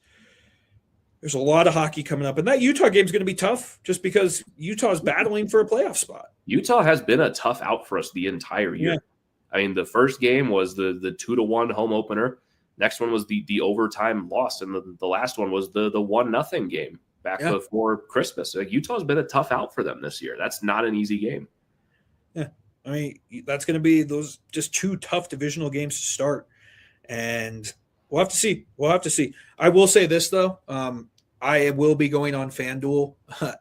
a lot of hockey coming up. And that Utah game is going to be tough just because Utah's battling for a playoff spot. Utah has been a tough out for us the entire year. Yeah. I mean, the first game was the 2-1 home opener. Next one was the overtime loss, and the last one was the 1-0 game back before Christmas. Like Utah's been a tough out for them this year. That's not an easy game. Yeah, I mean that's going to be those just 2 tough divisional games to start, and we'll have to see. I will say this though, I will be going on FanDuel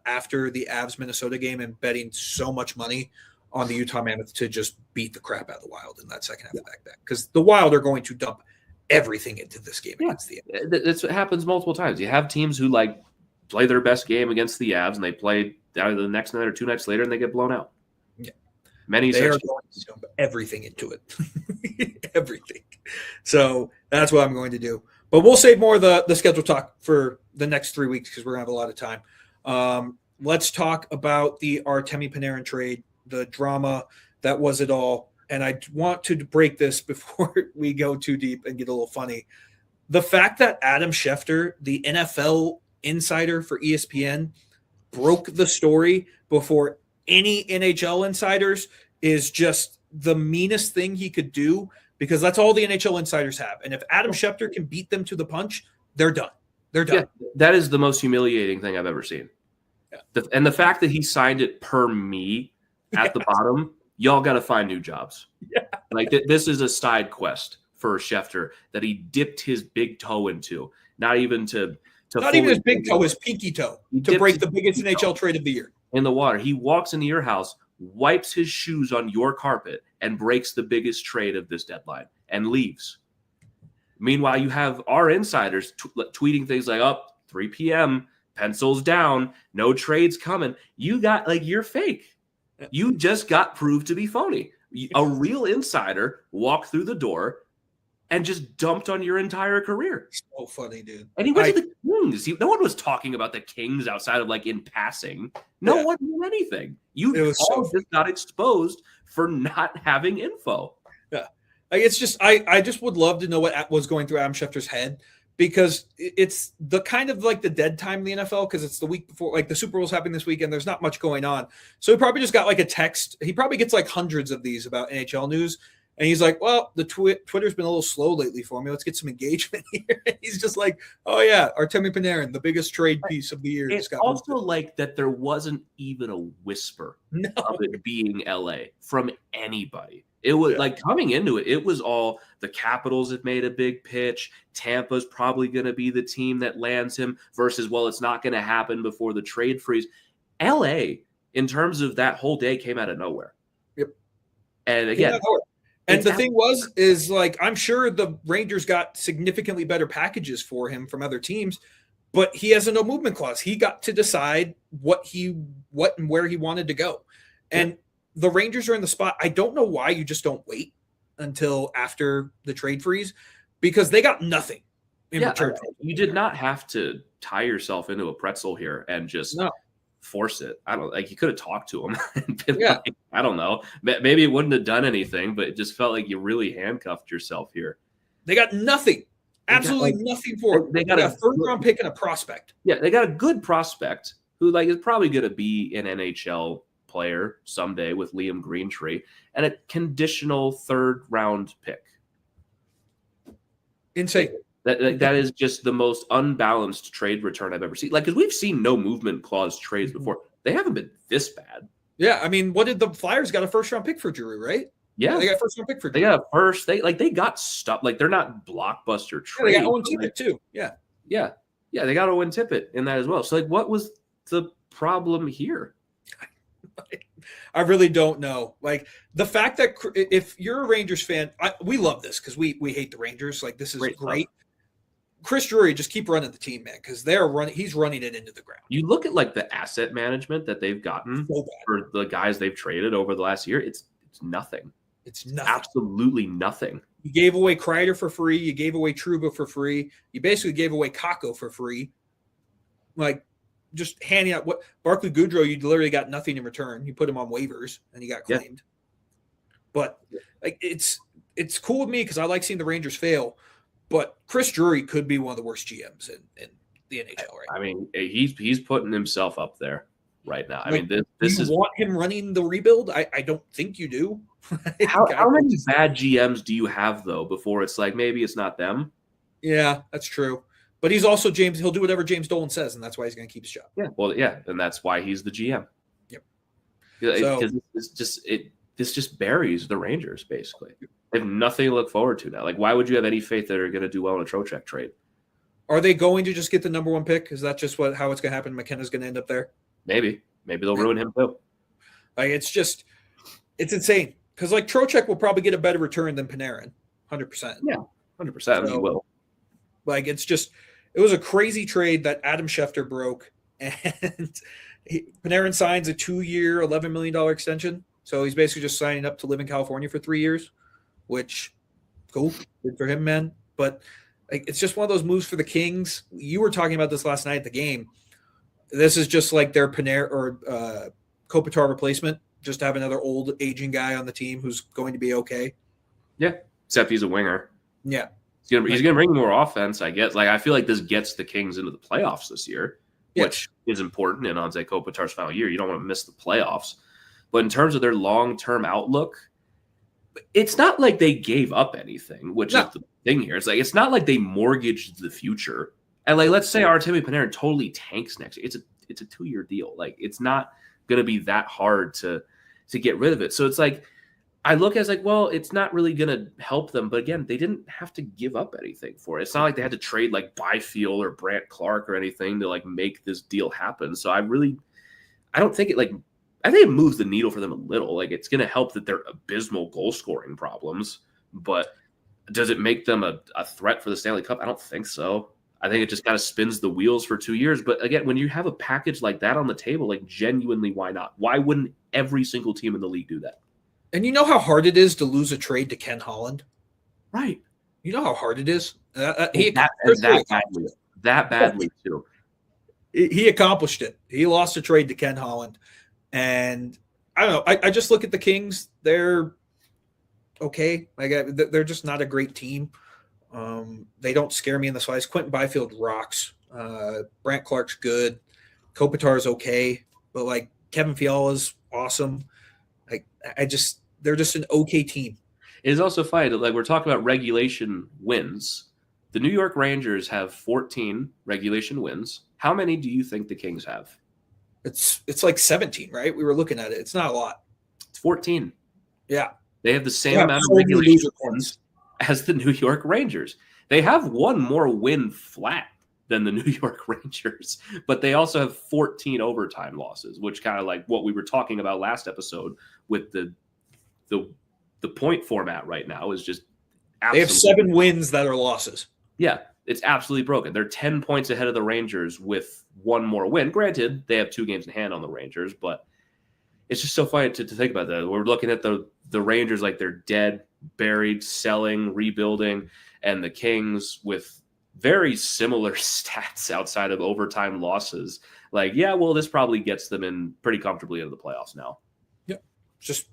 after the Avs Minnesota game and betting so much money on the Utah Mammoth to just beat the crap out of the Wild in that second half of back because the Wild are going to dump everything into this game against the Avs. That's what happens multiple times. You have teams who like play their best game against the Avs and they play either the next night or 2 nights later and they get blown out. Yeah. They are going to dump everything into it. Everything. So that's what I'm going to do. But we'll save more of the schedule talk for the next 3 weeks because we're going to have a lot of time. Let's talk about the Artemi Panarin trade, the drama that was it all. And I want to break this before we go too deep and get a little funny. The fact that Adam Schefter, the NFL insider for ESPN, broke the story before any NHL insiders is just the meanest thing he could do because that's all the NHL insiders have. And if Adam Schefter can beat them to the punch, they're done. They're done. Yeah, that is the most humiliating thing I've ever seen. Yeah. And the fact that he signed it per me at the bottom, y'all got to find new jobs. Yeah. Like this is a side quest for Schefter that he dipped his big toe into. not even to not even his big toe, his pinky toe, to break the biggest NHL trade of the year in the water. He walks into your house, wipes his shoes on your carpet, and breaks the biggest trade of this deadline and leaves. Meanwhile, you have our insiders tweeting things like, up 3 p.m., pencils down, no trades coming. You got you're fake. You just got proved to be phony. A real insider walked through the door and just dumped on your entire career. So funny, dude. And he went to the Kings. No one was talking about the Kings outside of in passing. No one knew anything. You all just got exposed for not having info. Yeah. It's just I just would love to know what was going through Adam Schefter's head, because it's the kind of the dead time in the NFL, because it's the week before, the Super Bowl's happening this weekend. There's not much going on. So he probably just got a text. He probably gets hundreds of these about NHL news. And he's like, well, the Twitter's been a little slow lately for me. Let's get some engagement here. And he's just like, oh, yeah, Artemi Panarin, the biggest trade piece of the year. It's also that there wasn't even a whisper of it being LA from anybody. It was coming into it, it was all the Capitals have made a big pitch. Tampa's probably going to be the team that lands him versus, well, it's not going to happen before the trade freeze. LA, in terms of that whole day, came out of nowhere. Yep. And again, and the thing is I'm sure the Rangers got significantly better packages for him from other teams, but he has a no movement clause. He got to decide what and where he wanted to go. And the Rangers are in the spot. I don't know why you just don't wait until after the trade freeze, because they got nothing in return. You did not have to tie yourself into a pretzel here and just force it. I don't you could have talked to him and been I don't know. Maybe it wouldn't have done anything, but it just felt like you really handcuffed yourself here. They got nothing. Absolutely nothing for it. They got a third-round pick and a prospect. Yeah, they got a good prospect who is probably going to be an NHL player someday with Liam Greentree, and a conditional third-round pick. Insane. That is just the most unbalanced trade return I've ever seen. Because we've seen no movement clause trades before. They haven't been this bad. Yeah, I mean, what did the Flyers got a first-round pick for Drew, right? Yeah, they got a first-round pick for Drew. They got a first. They got stuff. They're not blockbuster trades. Yeah, they got Owen Tippett too. Yeah. They got Owen Tippett in that as well. So what was the problem here? I really don't know. The fact that if you're a Rangers fan, we love this because we hate the Rangers. This is great. Chris Drury, just keep running the team, man, because he's running it into the ground. You look at the asset management that they've gotten for the guys they've traded over the last year. It's nothing. It's nothing. Absolutely nothing. You gave away Kreider for free. You gave away Trouba for free. You basically gave away Kakko for free. Just handing out what Barclay Goodrow, you literally got nothing in return. You put him on waivers and he got claimed. But it's cool with me because I like seeing the Rangers fail. But Chris Drury could be one of the worst GMs in the NHL right now. I mean, he's putting himself up there right now. I mean, this is want him running the rebuild. I don't think you do. How many bad GMs do you have though before it's maybe it's not them? Yeah, that's true. But he's also James. He'll do whatever James Dolan says, and that's why he's going to keep his job. Yeah, well, yeah, and that's why he's the GM. Yep. Because this just buries the Rangers basically. They have nothing to look forward to now. Why would you have any faith that they're going to do well in a Trocheck trade? Are they going to just get the number one pick? Is that just how it's going to happen? McKenna's going to end up there. Maybe they'll ruin him too. It's insane because Trocheck will probably get a better return than Panarin, 100%. Yeah, 100%. He will. It was a crazy trade that Adam Schefter broke, and Panarin signs a 2-year, $11 million extension. So he's basically just signing up to live in California for 3 years, which cool, good for him, man. But it's just one of those moves for the Kings. You were talking about this last night at the game. This is just their Panarin or Kopitar replacement, just to have another old aging guy on the team who's going to be okay. Yeah, except he's a winger. Yeah. He's gonna bring more offense, I guess. I feel like this gets the Kings into the playoffs this year, which is important in Anze Kopitar's final year. You don't want to miss the playoffs. But in terms of their long-term outlook, it's not like they gave up anything, which is the thing here. It's not like they mortgaged the future. And let's say Artemi Panarin totally tanks next year. It's a 2-year deal. It's not gonna be that hard to get rid of it. So it's I look as like, well, it's not really going to help them. But again, they didn't have to give up anything for it. It's not like they had to trade like Byfield or Brant Clark or anything to like make this deal happen. So I don't think I think it moves the needle for them a little. Like it's going to help that they're abysmal goal scoring problems. But does it make them a threat for the Stanley Cup? I don't think so. I think it just kind of spins the wheels for 2 years. But again, when you have a package like that on the table, like genuinely, why not? Why wouldn't every single team in the league do that? And you know how hard it is to lose a trade to Ken Holland? Right. You know how hard it is? That badly too. He accomplished it. He lost a trade to Ken Holland. And I don't know. I just look at the Kings. They're okay. Like they're just not a great team. They don't scare me in the slightest. Quentin Byfield rocks. Brant Clark's good. Kopitar's okay. But like Kevin Fiala's awesome. Like they're just an okay team. It is also funny that like we're talking about regulation wins. The New York Rangers have 14 regulation wins. How many do you think the Kings have? It's like 17, right? We were looking at it. It's not a lot. It's 14. Yeah. They have the same amount of regulation wins as the New York Rangers. They have one more win flat than the New York Rangers, but they also have 14 overtime losses, which kind of like what we were talking about last episode with the point format right now is just absolutely. They have 7 wins that are losses. Yeah, it's absolutely broken. They're 10 points ahead of the Rangers with one more win. Granted, they have 2 games in hand on the Rangers, but it's just so funny to think about that. We're looking at the Rangers like they're dead, buried, selling, rebuilding, and the Kings with very similar stats outside of overtime losses. Like, yeah, well, this probably gets them in pretty comfortably into the playoffs now. Yeah, just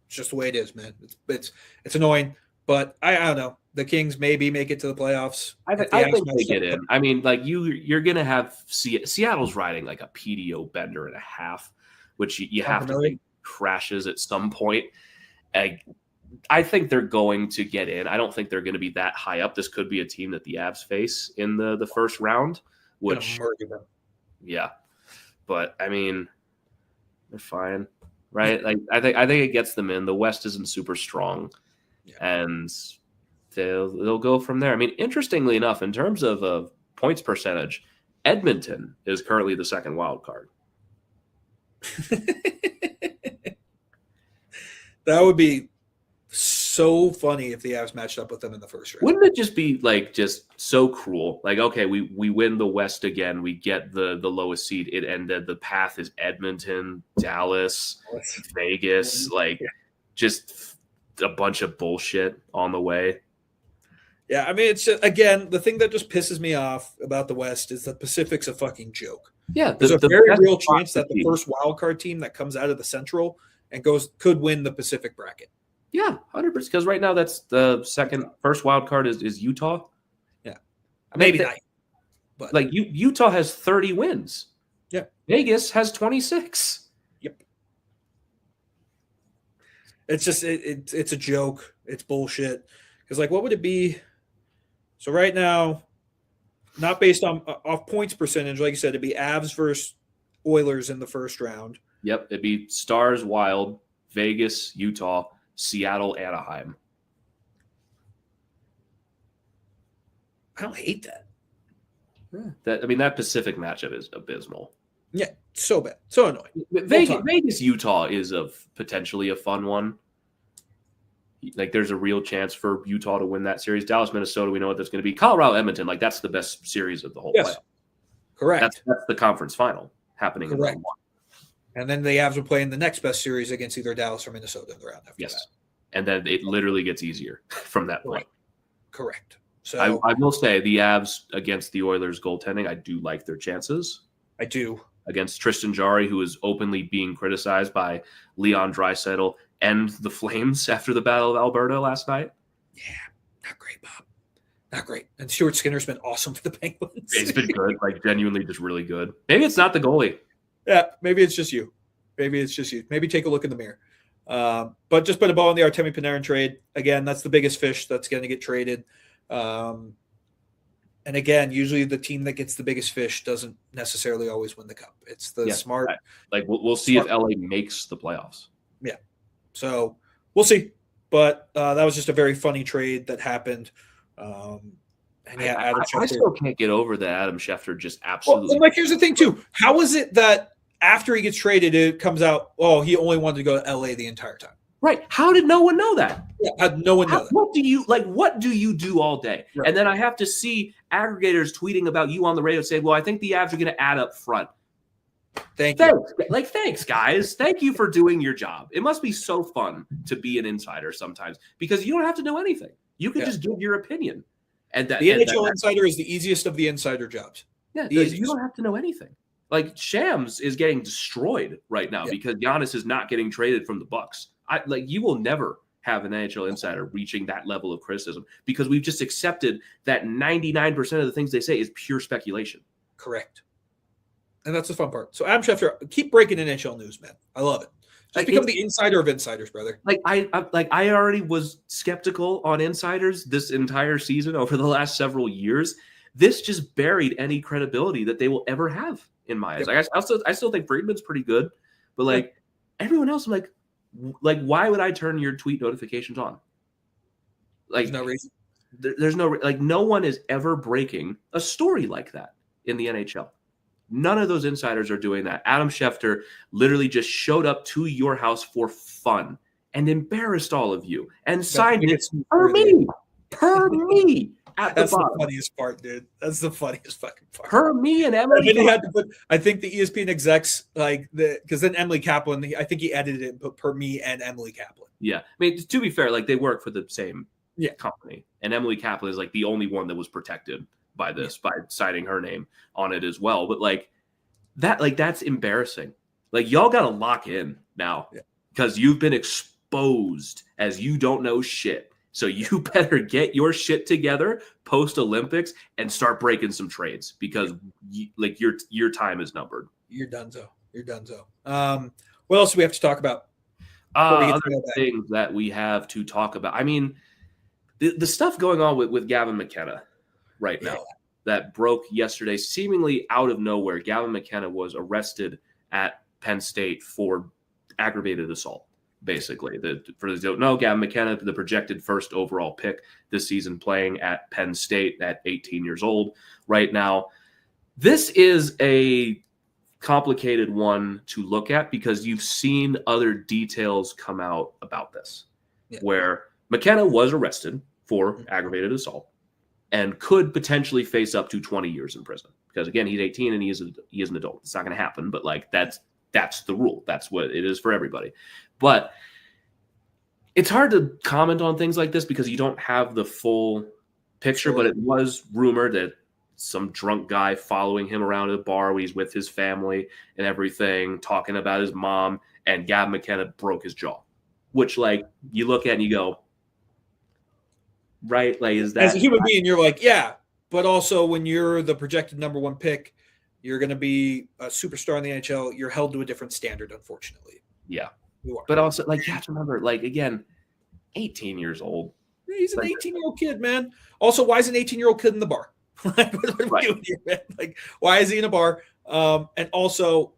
the way it is, man. It's annoying, but I don't know. The Kings maybe make it to the playoffs. I think they get in. I mean, like you're gonna have Seattle's riding like a PDO bender and a half, which you have to think crashes at some point. I think they're going to get in. I don't think they're going to be that high up. This could be a team that the Avs face in the first round, which yeah. But I mean, they're fine, right? Like I think it gets them in. The West isn't super strong, and they'll go from there. I mean, interestingly enough, in terms of points percentage, Edmonton is currently the second wild card. That would be so funny if the Avs matched up with them in the first round. Wouldn't it just be like just so cruel? Like, okay, we win the West again. We get the lowest seed. The path is Edmonton, Dallas, Vegas. Like, just a bunch of bullshit on the way. Yeah, I mean, it's just, again, the thing that just pisses me off about the West is the Pacific's a fucking joke. Yeah, there's a very real chance that the first wildcard team that comes out of the Central and could win the Pacific bracket. Yeah, 100%. Because right now that's the first wild card is Utah. Yeah, maybe not. But like Utah has 30 wins. Yeah, Vegas has 26. Yep. It's just it's a joke. It's bullshit. Because like, what would it be? So right now, not based on off points percentage, like you said, it'd be Avs versus Oilers in the first round. Yep, it'd be Stars, Wild, Vegas, Utah, Seattle, Anaheim. I don't hate that. Yeah. That Pacific matchup is abysmal. Yeah, so bad, so annoying. Vegas, Utah is potentially a fun one. Like, there's a real chance for Utah to win that series. Dallas, Minnesota, we know what that's going to be. Colorado, Edmonton, like that's the best series of the whole playoff. Correct. That's the conference final happening. Correct. In round 1. And then the Avs will play in the next best series against either Dallas or Minnesota in the round after that. And then it literally gets easier from that point. Correct. So I will say the Avs against the Oilers goaltending, I do like their chances. I do. Against Tristan Jarry, who is openly being criticized by Leon Draisaitl and the Flames after the Battle of Alberta last night. Yeah, not great, Bob. Not great. And Stuart Skinner's been awesome for the Penguins. He's been good, like genuinely just really good. Maybe it's not the goalie. Yeah, maybe it's just you. Maybe take a look in the mirror. But just put a ball in the Artemi Panarin trade. Again, that's the biggest fish that's going to get traded. And again, usually the team that gets the biggest fish doesn't necessarily always win the cup. It's the smart. Like we'll see if LA makes the playoffs. Yeah. So we'll see. but that was just a very funny trade that happened. And yeah, Adam Schefter. I still can't get over that Adam Schefter just absolutely. Well, and like, here's the thing too. How is it that after he gets traded, it comes out, oh, he only wanted to go to LA the entire time? Right. How did no one know that? Yeah, how did no one know that? What do you do all day? Right. And then I have to see aggregators tweeting about you on the radio saying, well, I think the Avs are going to add up front. Thanks, guys. Thank you for doing your job. It must be so fun to be an insider sometimes because you don't have to know anything. You can just give your opinion. And the NHL insider is the easiest of the insider jobs. Yeah, you don't have to know anything. Like Shams is getting destroyed right now because Giannis is not getting traded from the Bucks. You will never have an NHL insider reaching that level of criticism because we've just accepted that 99% of the things they say is pure speculation. Correct. And that's the fun part. So Adam Schefter, keep breaking NHL news, man. I love it. Just become the insider of insiders, brother. I already was skeptical on insiders this entire season over the last several years. This just buried any credibility that they will ever have in my eyes. Like I still think Friedman's pretty good, but everyone else, I'm like, why would I turn your tweet notifications on? Like, there's no reason. There's no no one is ever breaking a story like that in the NHL. None of those insiders are doing that. Adam Schefter literally just showed up to your house for fun and embarrassed all of you and signed it per me at That's the bottom. The funniest part, dude. That's the funniest fucking part. Per me and Emily. And then he had to put, I think the ESPN execs, because then Emily Kaplan, I think he edited it and put per me and Emily Kaplan. Yeah. I mean, to be fair, they work for the same company. And Emily Kaplan is the only one that was protected by this, by citing her name on it as well. But that's embarrassing. Y'all got to lock in now because you've been exposed as you don't know shit. So you better get your shit together post Olympics and start breaking some trades because your time is numbered. You're donezo. What else do we have to talk about? Other things that we have to talk about. I mean, the stuff going on with Gavin McKenna right now that broke yesterday, seemingly out of nowhere. Gavin McKenna was arrested at Penn State for aggravated assault. Basically, for those who don't know, Gavin McKenna, the projected first overall pick this season, playing at Penn State at 18 years old right now. This is a complicated one to look at because you've seen other details come out about this, where McKenna was arrested for aggravated assault and could potentially face up to 20 years in prison because, again, he's 18 and he is an adult. It's not going to happen, but that's the rule. That's what it is for everybody. But it's hard to comment on things like this because you don't have the full picture. Sure. But it was rumored that some drunk guy following him around at a bar where he's with his family and everything, talking about his mom, and Gavin McKenna broke his jaw, which you look at and you go, right? Is that as a human being, you're yeah. But also when you're the projected number one pick, you're going to be a superstar in the NHL. You're held to a different standard, unfortunately. Yeah. You are. But also, you have to remember, again, 18 years old. He's an 18-year-old kid, man. Also, why is an 18-year-old kid in the bar? What are we doing here, man? Why is he in a bar? And also,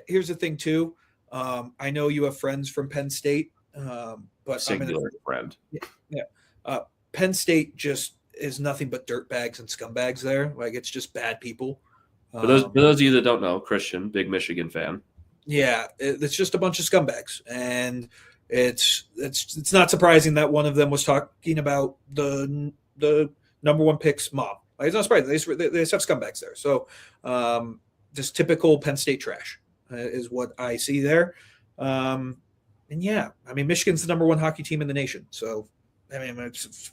here's the thing, too. I know you have friends from Penn State. But singular friend. Yeah. Penn State just is nothing but dirtbags and scumbags there. It's just bad people. For those of you that don't know, Christian, big Michigan fan. Yeah, it's just a bunch of scumbags, and it's not surprising that one of them was talking about the number one pick's mom. It's not surprising. They just have scumbags there. So just typical Penn State trash is what I see there. And Michigan's the number one hockey team in the nation. So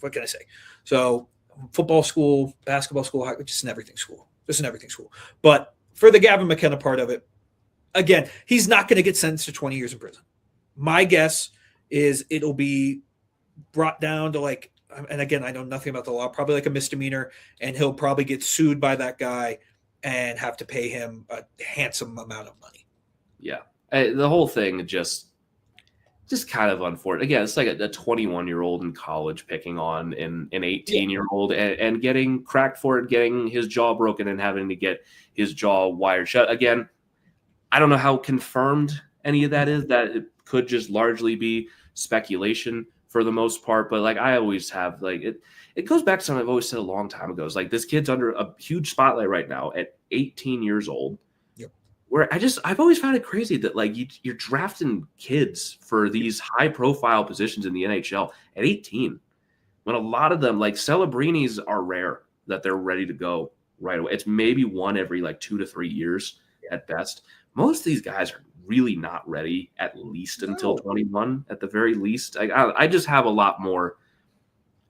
what can I say? So football school, basketball school, hockey, just an everything school. But for the Gavin McKenna part of it, again, he's not going to get sentenced to 20 years in prison. My guess is it'll be brought down to and again, I know nothing about the law, probably a misdemeanor, and he'll probably get sued by that guy and have to pay him a handsome amount of money. Yeah. The whole thing just kind of unfortunate. Again, it's a 21-year-old in college picking on an 18-year-old and getting cracked for it, getting his jaw broken and having to get his jaw wired shut. Again, I don't know how confirmed any of that is. That it could just largely be speculation. for the most part. But like I always have, like it goes back to something I've always said a long time ago. It's like this kid's under a huge spotlight right now at 18 years old. Yep. Where I've always found it crazy that like you're drafting kids for these high profile positions in the NHL at 18, when a lot of them, like Celebrinis, are rare that they're ready to go right away. It's maybe one every like 2 to 3 years at best. Most of these guys are really not ready, at least until 21, at the very least. I just have a lot more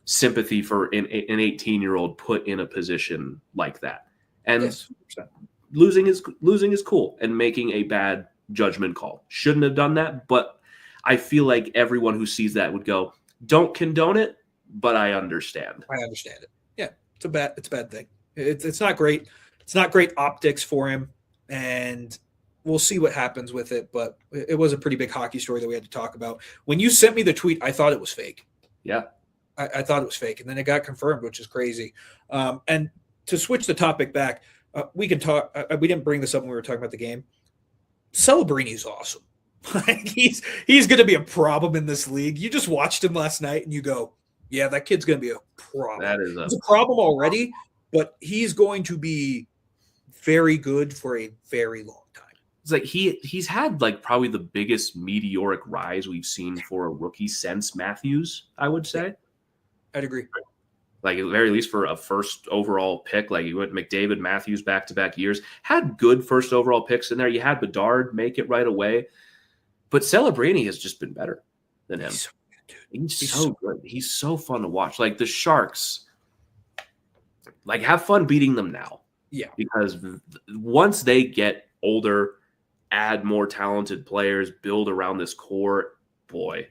sympathy for an 18-year-old put in a position like that. And Yes. losing is cool, and making a bad judgment call. Shouldn't have done that, but I feel like everyone who sees that would go, don't condone it, but I understand. I understand it. Yeah, it's a bad thing. It's not great. It's not great optics for him, and we'll see what happens with it. But it was a pretty big hockey story that we had to talk about. When you sent me the tweet, I thought it was fake. Yeah, I thought it was fake, and then it got confirmed, which is crazy. And to switch the topic back, we can talk. We didn't bring this up when we were talking about the game. Celebrini awesome. He's going to be a problem in this league. You just watched him last night, and you go, "Yeah, that kid's going to be a problem." that is It's a problem already, but he's going to be very good for a very long time. It's like he's had like probably the biggest meteoric rise we've seen for a rookie since Matthews, I would say. I'd agree. Like at the very least for a first overall pick, like you went McDavid, Matthews back-to-back years, had good first overall picks in there. You had Bedard make it right away, but Celebrini has just been better than him. He's so good. He's so fun to watch. Like the Sharks, like have fun beating them now. Yeah, because once they get older, add more talented players, build around this core, boy,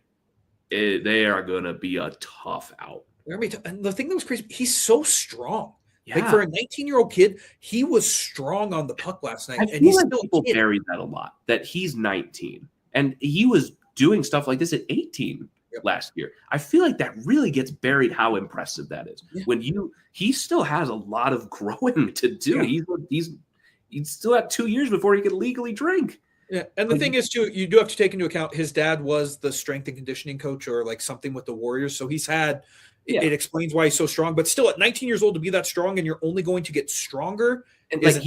they are going to be a tough out. And the thing that was crazy, he's so strong. Yeah. Like for a 19-year-old kid, he was strong on the puck last night. I And feel he's like still people buried that a lot, that he's 19. And he was doing stuff like this at 18 last year. I feel like that really gets buried how impressive that is. Yeah. When he still has a lot of growing to do. Yeah. He's still at 2 years before he can legally drink. Yeah, and the thing is, too, you do have to take into account his dad was the strength and conditioning coach or like something with the Warriors. So he's had it explains why he's so strong. But still, at 19 years old to be that strong, and you're only going to get stronger. And like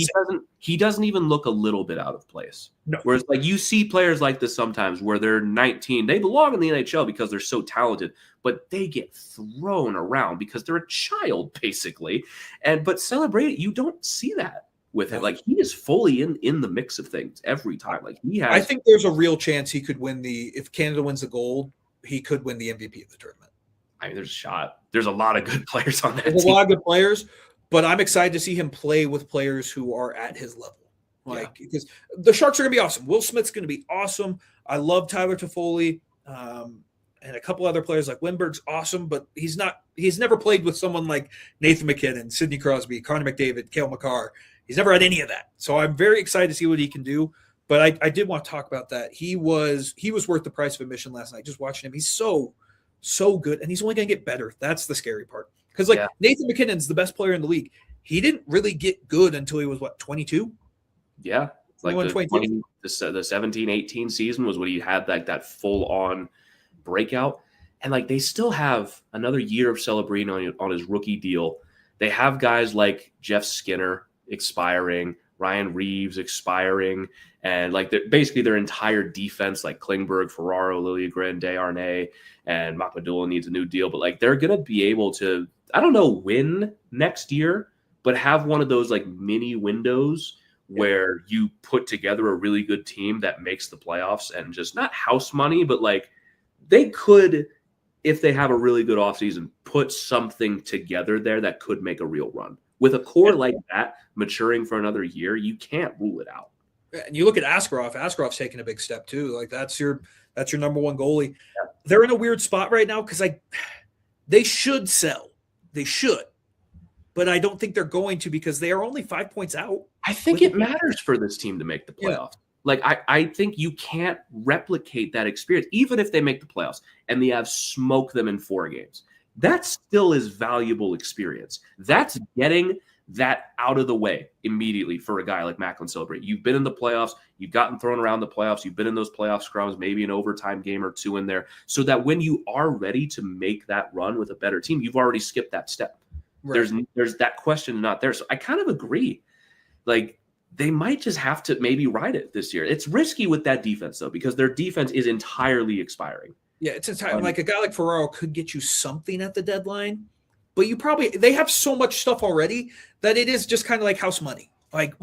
he doesn't even look a little bit out of place. No. Whereas like you see players like this sometimes where they're 19, they belong in the NHL because they're so talented, but they get thrown around because they're a child basically. But Celebrate, you don't see that with him. Like he is fully in the mix of things every time. Like he has. I think there's a real chance he could win if Canada wins the gold, he could win the MVP of the tournament. I mean, there's a shot. There's a lot of good players on that team. There's a lot of good players, but I'm excited to see him play with players who are at his level. Because the Sharks are going to be awesome. Will Smith's going to be awesome. I love Tyler Toffoli, and a couple other players like Lindbergh's awesome, but he's never played with someone like Nathan McKinnon, Sidney Crosby, Connor McDavid, Cale Makar. He's never had any of that. So I'm very excited to see what he can do. But I did want to talk about that. He was worth the price of admission last night. Just watching him, he's so good, and he's only going to get better. That's the scary part. Because Nathan McKinnon's the best player in the league. He didn't really get good until he was 22. Yeah, like the 17-18 season was when he had like that full on breakout, and like they still have another year of celebrating on his rookie deal. They have guys like Jeff Skinner expiring, Ryan Reeves expiring, and like basically their entire defense, like Klingberg, Ferraro, Liljegren, Desharnais, and Makmadula needs a new deal. But like they're gonna be able to, I don't know, win next year, but have one of those like mini windows where you put together a really good team that makes the playoffs and just not house money, but like they could, if they have a really good offseason, put something together there that could make a real run. With a core like that maturing for another year, you can't rule it out. And you look at Askarov. Askarov's taking a big step too. Like that's your number one goalie. Yeah. They're in a weird spot right now because they should sell. They should. But I don't think they're going to because they are only 5 points out. I think it matters for this team to make the playoffs. Yeah. Like I think you can't replicate that experience, even if they make the playoffs and they have smoked them in 4 games. That still is valuable experience. That's getting that out of the way immediately for a guy like Macklin Celebrate. You've been in the playoffs. You've gotten thrown around the playoffs. You've been in those playoff scrums, maybe an overtime game or two in there, so that when you are ready to make that run with a better team, you've already skipped that step. Right. There's that question not there. So I kind of agree. Like, they might just have to maybe ride it this year. It's risky with that defense, though, because their defense is entirely expiring. Yeah, it's entirely like a guy like Ferraro could get you something at the deadline, but they have so much stuff already that it is just kind of like house money. Like,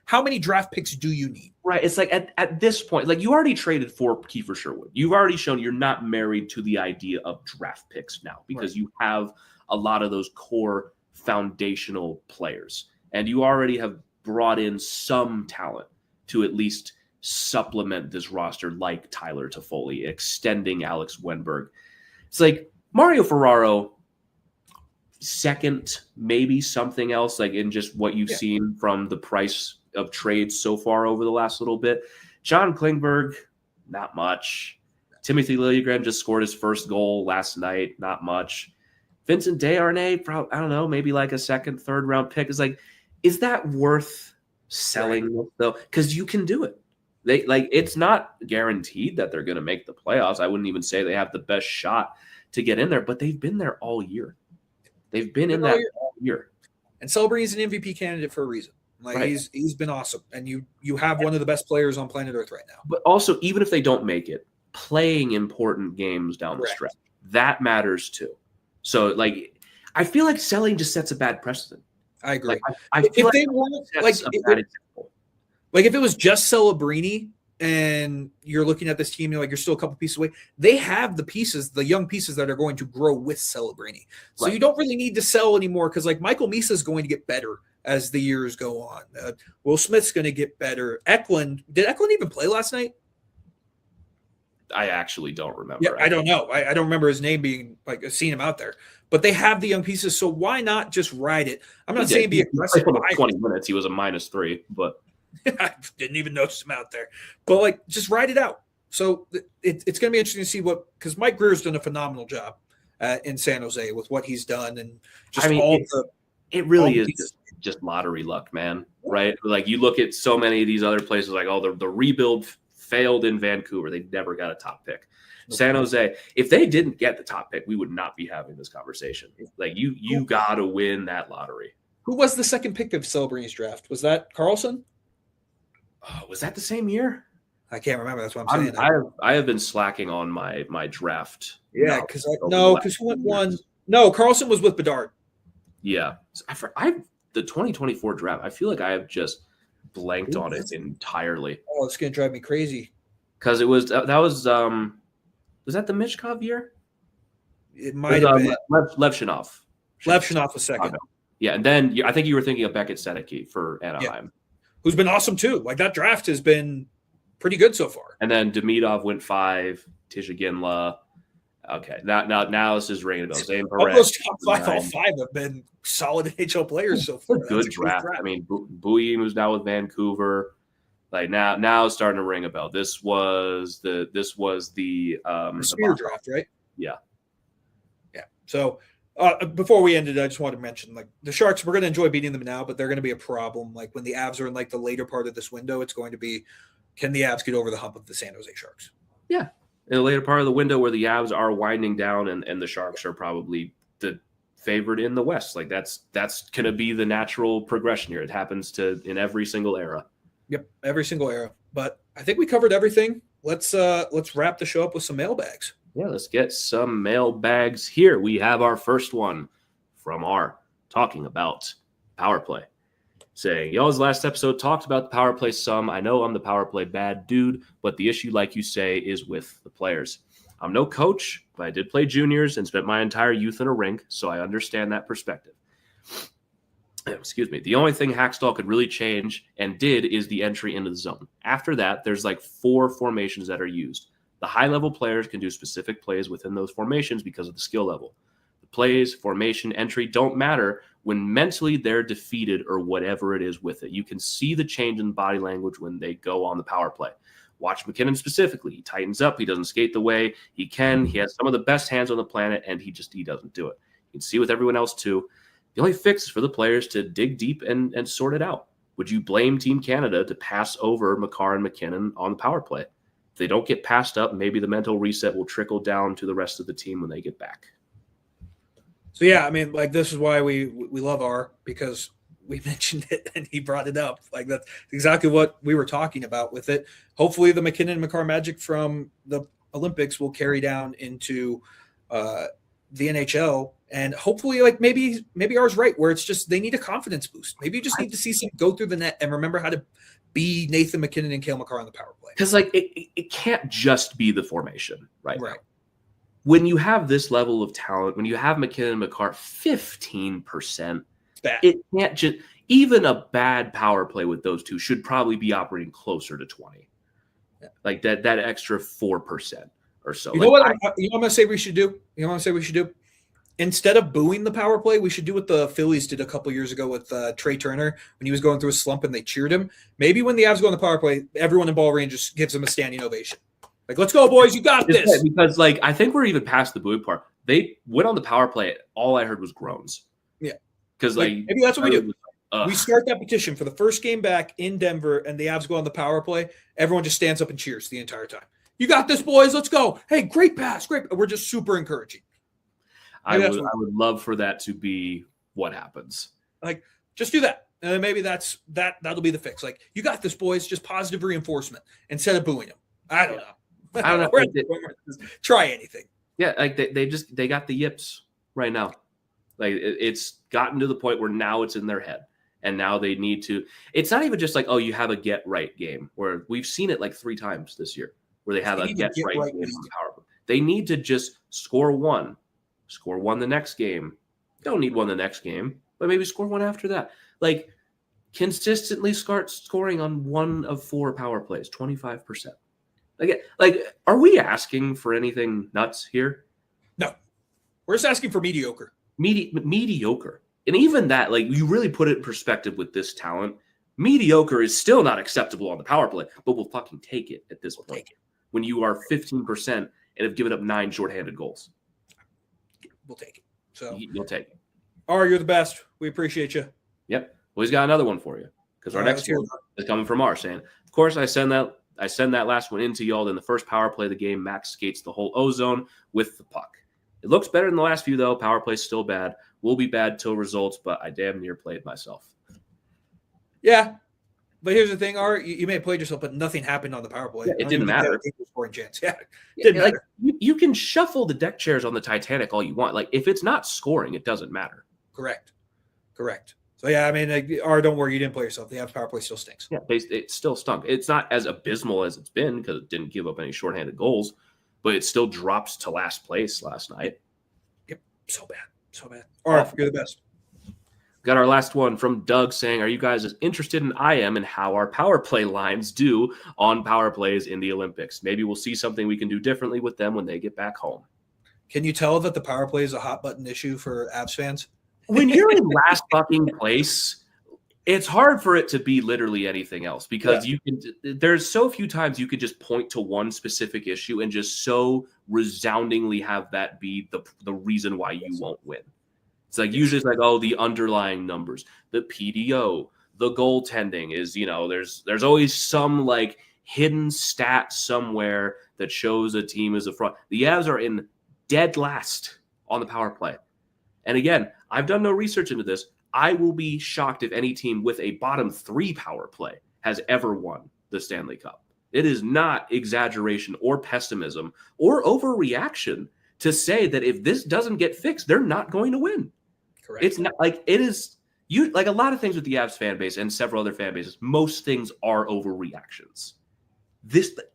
how many draft picks do you need? Right. It's like at this point, like, you already traded for Kiefer Sherwood. You've already shown you're not married to the idea of draft picks now, because you have a lot of those core foundational players, and you already have brought in some talent to at least supplement this roster, like Tyler Toffoli, extending Alex Wenberg. It's like Mario Ferraro, second, maybe something else, like in just what you've seen from the price of trades so far over the last little bit. John Klingberg, not much. Timothy Liljegren just scored his first goal last night, not much. Vincent Desharnais, I don't know, maybe like a second, third round pick. Is like, is that worth selling though? Because you can do it. It's not guaranteed that they're going to make the playoffs. I wouldn't even say they have the best shot to get in there, but they've been there all year. They've been in that all year. And Celebrini's an MVP candidate for a reason. Like, he's been awesome, and you have one of the best players on planet Earth right now. But also, even if they don't make it, playing important games down the stretch, that matters too. So, like, I feel like selling just sets a bad precedent. I agree. Like, I feel if they weren't like if it was just Celebrini and you're looking at this team, you're still a couple pieces away. They have the pieces, the young pieces that are going to grow with Celebrini. So you don't really need to sell anymore, because like Michael Misa is going to get better as the years go on. Will Smith's going to get better. Did Eklund even play last night? I actually don't remember. Yeah, I don't know. I don't remember his name being like seeing him out there. But they have the young pieces, so why not just ride it? I'm not saying be aggressive. For 20 minutes, he was a -3, but I didn't even notice him out there. But like, just ride it out. So it's going to be interesting to see because Mike Greer's done a phenomenal job in San Jose with what he's done, and just it really is just lottery luck, man. Right? Like, you look at so many of these other places, like the rebuild failed in Vancouver. They never got a top pick. San Jose, if they didn't get the top pick, we would not be having this conversation. Like, you got to win that lottery. Who was the second pick of Celebrini's draft? Was that Carlson? Was that the same year? I can't remember. That's what I'm saying. I have been slacking on my draft. Yeah, because who went one? No, Carlson was with Bedard. Yeah, the 2024 draft. I feel like I have just blanked on it entirely. Oh, it's gonna drive me crazy. Because it was was that the Mishkov year? It might have been Levshinov. Levshinov was second. Yeah, and then I think you were thinking of Beckett Sedecki for Anaheim, who's been awesome too. Like, that draft has been pretty good so far. And then Demidov went 5. Tisha Ginla. Okay, now this is ringing bells. All those top 5, all 5 have been solid NHL players so far. Good draft. I mean, Bouyem was now with Vancouver. Like, now it's starting to ring a bell. This was the Spear draft, right? Yeah. So before we ended, I just wanted to mention, like, the Sharks, we're going to enjoy beating them now, but they're going to be a problem. Like, when the Avs are in like the later part of this window, it's going to be, can the Avs get over the hump of the San Jose Sharks? Yeah. In the later part of the window where the Avs are winding down and the Sharks are probably the favorite in the West. Like, that's going to be the natural progression here. It happens in every single era. Yep, every single era. But I think we covered everything. Let's wrap the show up with some mailbags. Yeah, let's get some mailbags here. We have our first one from talking about power play. Saying, y'all's last episode talked about the power play some. I know I'm the power play bad dude, but the issue, like you say, is with the players. I'm no coach, but I did play juniors and spent my entire youth in a rink, so I understand that perspective. Excuse me. The only thing Hackstall could really change and did is the entry into the zone. After that, there's like 4 formations that are used. The high-level players can do specific plays within those formations because of the skill level. The plays, formation, entry don't matter when mentally they're defeated or whatever it is with it. You can see the change in body language when they go on the power play. Watch McKinnon specifically. He tightens up. He doesn't skate the way he can. He has some of the best hands on the planet, and he doesn't do it. You can see with everyone else too. The only fix is for the players to dig deep and sort it out. Would you blame Team Canada to pass over Makar and McKinnon on the power play? If they don't get passed up, maybe the mental reset will trickle down to the rest of the team when they get back. So, yeah, I mean, like, this is why we love R, because we mentioned it and he brought it up. Like, that's exactly what we were talking about with it. Hopefully the McKinnon and Makar magic from the Olympics will carry down into the NHL, and hopefully, like, maybe ours right, where it's just they need a confidence boost. Maybe you just need to see some go through the net and remember how to be Nathan McKinnon and Cale Makar on the power play. Because, like, it can't just be the formation, right? Right. When you have this level of talent, when you have McKinnon and Makar, 15%, it can't just – even a bad power play with those two should probably be operating closer to 20. Yeah. Like that extra 4% or so. You know what I'm going to say we should do? Instead of booing the power play, we should do what the Phillies did a couple years ago with Trey Turner when he was going through a slump and they cheered him. Maybe when the Avs go on the power play, everyone in Ball Range just gives him a standing ovation. Like, let's go, boys. You got this. Because, like, I think we're even past the booing part. They went on the power play. All I heard was groans. Yeah. Because, like, maybe that's what we do. We start that petition for the first game back in Denver and the Avs go on the power play. Everyone just stands up and cheers the entire time. You got this, boys. Let's go. Hey, great pass. Great. We're just super encouraging. I would love for that to be what happens. Like, just do that. And maybe that'll be the fix. Like, you got this, boys. Just positive reinforcement instead of booing them. I don't know. Try anything. Yeah, like they got the yips right now. Like, it's gotten to the point where now it's in their head. And now they need to – it's not even just like, oh, you have a get-right game, where we've seen it like 3 times this year, where they have a get-right game on power play. They need to just score one the next game. Don't need one the next game, but maybe score one after that. Like, consistently start scoring on 1 of 4 power plays, 25%. Like, are we asking for anything nuts here? No. We're just asking for mediocre. Mediocre. And even that, like, you really put it in perspective with this talent, mediocre is still not acceptable on the power play, but we'll fucking take it at this point. When you are 15% and have given up 9 shorthanded goals. We'll take it. So you'll take it. R, you're the best. We appreciate you. Yep. Well, he's got another one for you, because our next one is coming from R, saying, of course, I send that last one into y'all. In the first power play of the game, Max skates the whole O-zone with the puck. It looks better than the last few, though. Power play's still bad. Will be bad till results, but I damn near played myself. Yeah. But here's the thing, R, you may have played yourself, but nothing happened on the power play. Yeah, it didn't matter. Scoring chance. Yeah, didn't matter. You can shuffle the deck chairs on the Titanic all you want. Like, if it's not scoring, it doesn't matter. Correct. So, yeah, I mean, R, don't worry. You didn't play yourself. The Avs power play still stinks. Yeah, it still stunk. It's not as abysmal as it's been because it didn't give up any shorthanded goals, but it still drops to last place last night. Yep, so bad. R, you're the best. Got our last one from Doug saying, are you guys as interested as I am in how our power play lines do on power plays in the Olympics? Maybe we'll see something we can do differently with them when they get back home. Can you tell that the power play is a hot button issue for Avs fans? When you're in last fucking place, it's hard for it to be literally anything else, because there's so few times you could just point to one specific issue and just so resoundingly have that be the reason why you won't win. It's like usually it's like, oh, the underlying numbers, the PDO, the goaltending is, there's always some like hidden stat somewhere that shows a team is a fraud. The Avs are in dead last on the power play. And again, I've done no research into this. I will be shocked if any team with a bottom 3 power play has ever won the Stanley Cup. It is not exaggeration or pessimism or overreaction to say that if this doesn't get fixed, they're not going to win. Correct. It's not like it is you like a lot of things with the Avs fan base and several other fan bases. Most things are overreactions.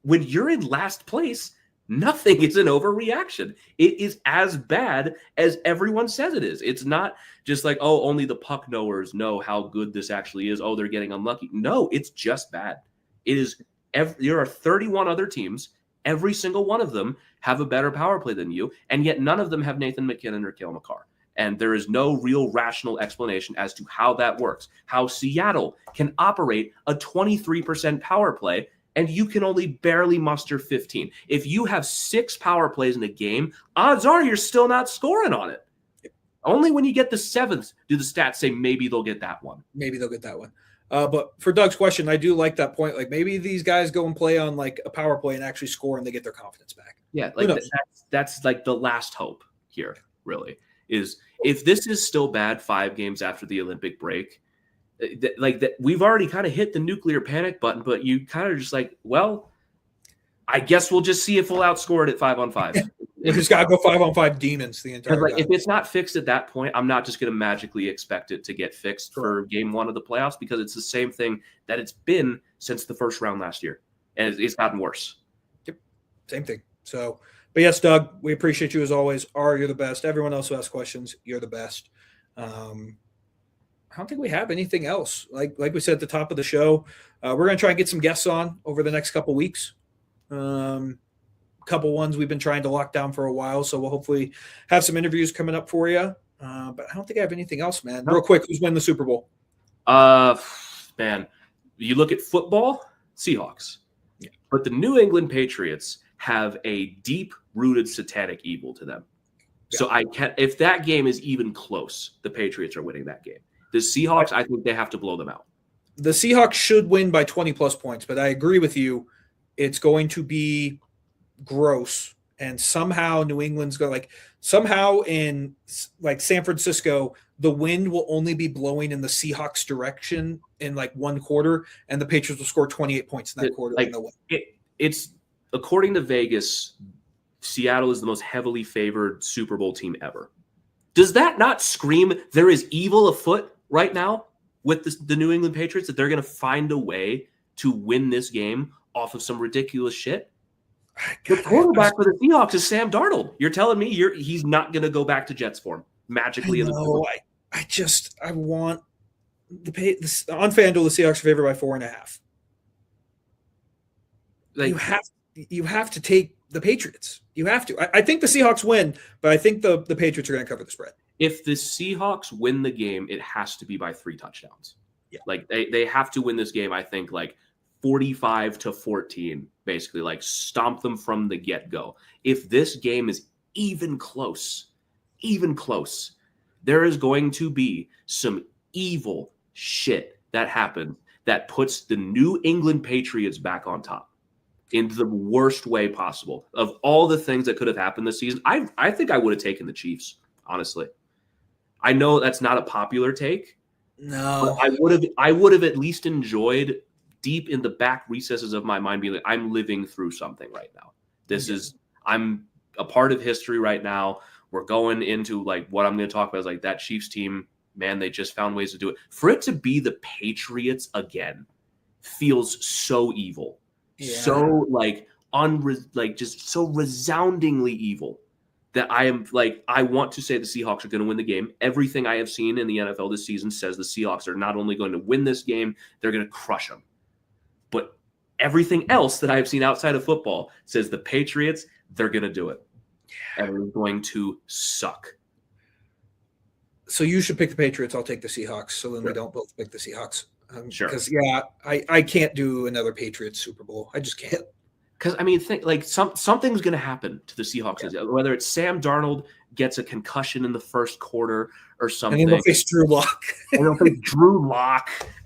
When you're in last place, nothing is an overreaction. It is as bad as everyone says it is. It's not just like, oh, only the puck knowers know how good this actually is. Oh, they're getting unlucky. No, it's just bad. It is. There are 31 other teams. Every single one of them have a better power play than you, and yet none of them have Nathan McKinnon or Cale Makar. And there is no real rational explanation as to how that works. How Seattle can operate a 23% power play and you can only barely muster 15. If you have 6 power plays in a game, odds are you're still not scoring on it. Only when you get the 7th do the stats say maybe they'll get that one. Maybe they'll get that one. But for Doug's question, I do like that point. Like maybe these guys go and play on like a power play and actually score and they get their confidence back. Yeah, like that's like the last hope here, really, is if this is still bad 5 games after the Olympic break, we've already kind of hit the nuclear panic button, but you kind of just like, well, I guess we'll just see if we'll outscore it at 5-on-5. We just got to go 5-on-5 demons the entire time. If it's not fixed at that point, I'm not just going to magically expect it to get fixed for game 1 of the playoffs, because it's the same thing that it's been since the first round last year, and it's gotten worse. Yep, same thing. So, but yes, Doug, we appreciate you as always. You're the best. Everyone else who asks questions, you're the best. I don't think we have anything else. Like we said at the top of the show, we're going to try and get some guests on over the next couple weeks. Couple ones we've been trying to lock down for a while, so we'll hopefully have some interviews coming up for you. But I don't think I have anything else, man. Real quick, who's winning the Super Bowl? Man, you look at football, Seahawks. Yeah. But the New England Patriots have a deep-rooted satanic evil to them. Yeah. So if that game is even close, the Patriots are winning that game. The Seahawks, I think they have to blow them out. The Seahawks should win by 20-plus points, but I agree with you. It's going to be gross, and somehow New England's going somehow in like San Francisco, the wind will only be blowing in the Seahawks direction in like one quarter, and the Patriots will score 28 points in that quarter. It's according to Vegas, Seattle is the most heavily favored Super Bowl team ever. Does that not scream there is evil afoot right now with the New England Patriots, that they're going to find a way to win this game off of some ridiculous shit? The quarterback for the Seahawks is Sam Darnold. You're telling me he's not going to go back to Jets form magically? I want on FanDuel, the Seahawks are favored by 4.5. You have to take the Patriots. You have to. I think the Seahawks win, but I think the Patriots are going to cover the spread. If the Seahawks win the game, it has to be by 3 touchdowns. Yeah, like they have to win this game. I think like 45-14, basically, like stomp them from the get-go. If this game is even close, there is going to be some evil shit that happens that puts the New England Patriots back on top in the worst way possible. Of all the things that could have happened this season, I think I would have taken the Chiefs, honestly. I know that's not a popular take. No. But I would have at least enjoyed deep in the back recesses of my mind being like, I'm living through something right now. I'm a part of history right now. We're going into like what I'm going to talk about is like that Chiefs team, man, they just found ways to do it. For it to be the Patriots again feels so evil. Yeah. So just so resoundingly evil that I want to say the Seahawks are going to win the game. Everything I have seen in the NFL this season says the Seahawks are not only going to win this game, they're going to crush them. But everything else that I have seen outside of football says the Patriots, they're going to do it. Yeah. And they're going to suck. So you should pick the Patriots. I'll take the Seahawks. So then we don't both pick the Seahawks. Sure. Because, I can't do another Patriots Super Bowl. I just can't. Because, I mean, think like something's going to happen to the Seahawks. Yeah. Whether it's Sam Darnold gets a concussion in the first quarter or something. And then they'll face Drew Lock.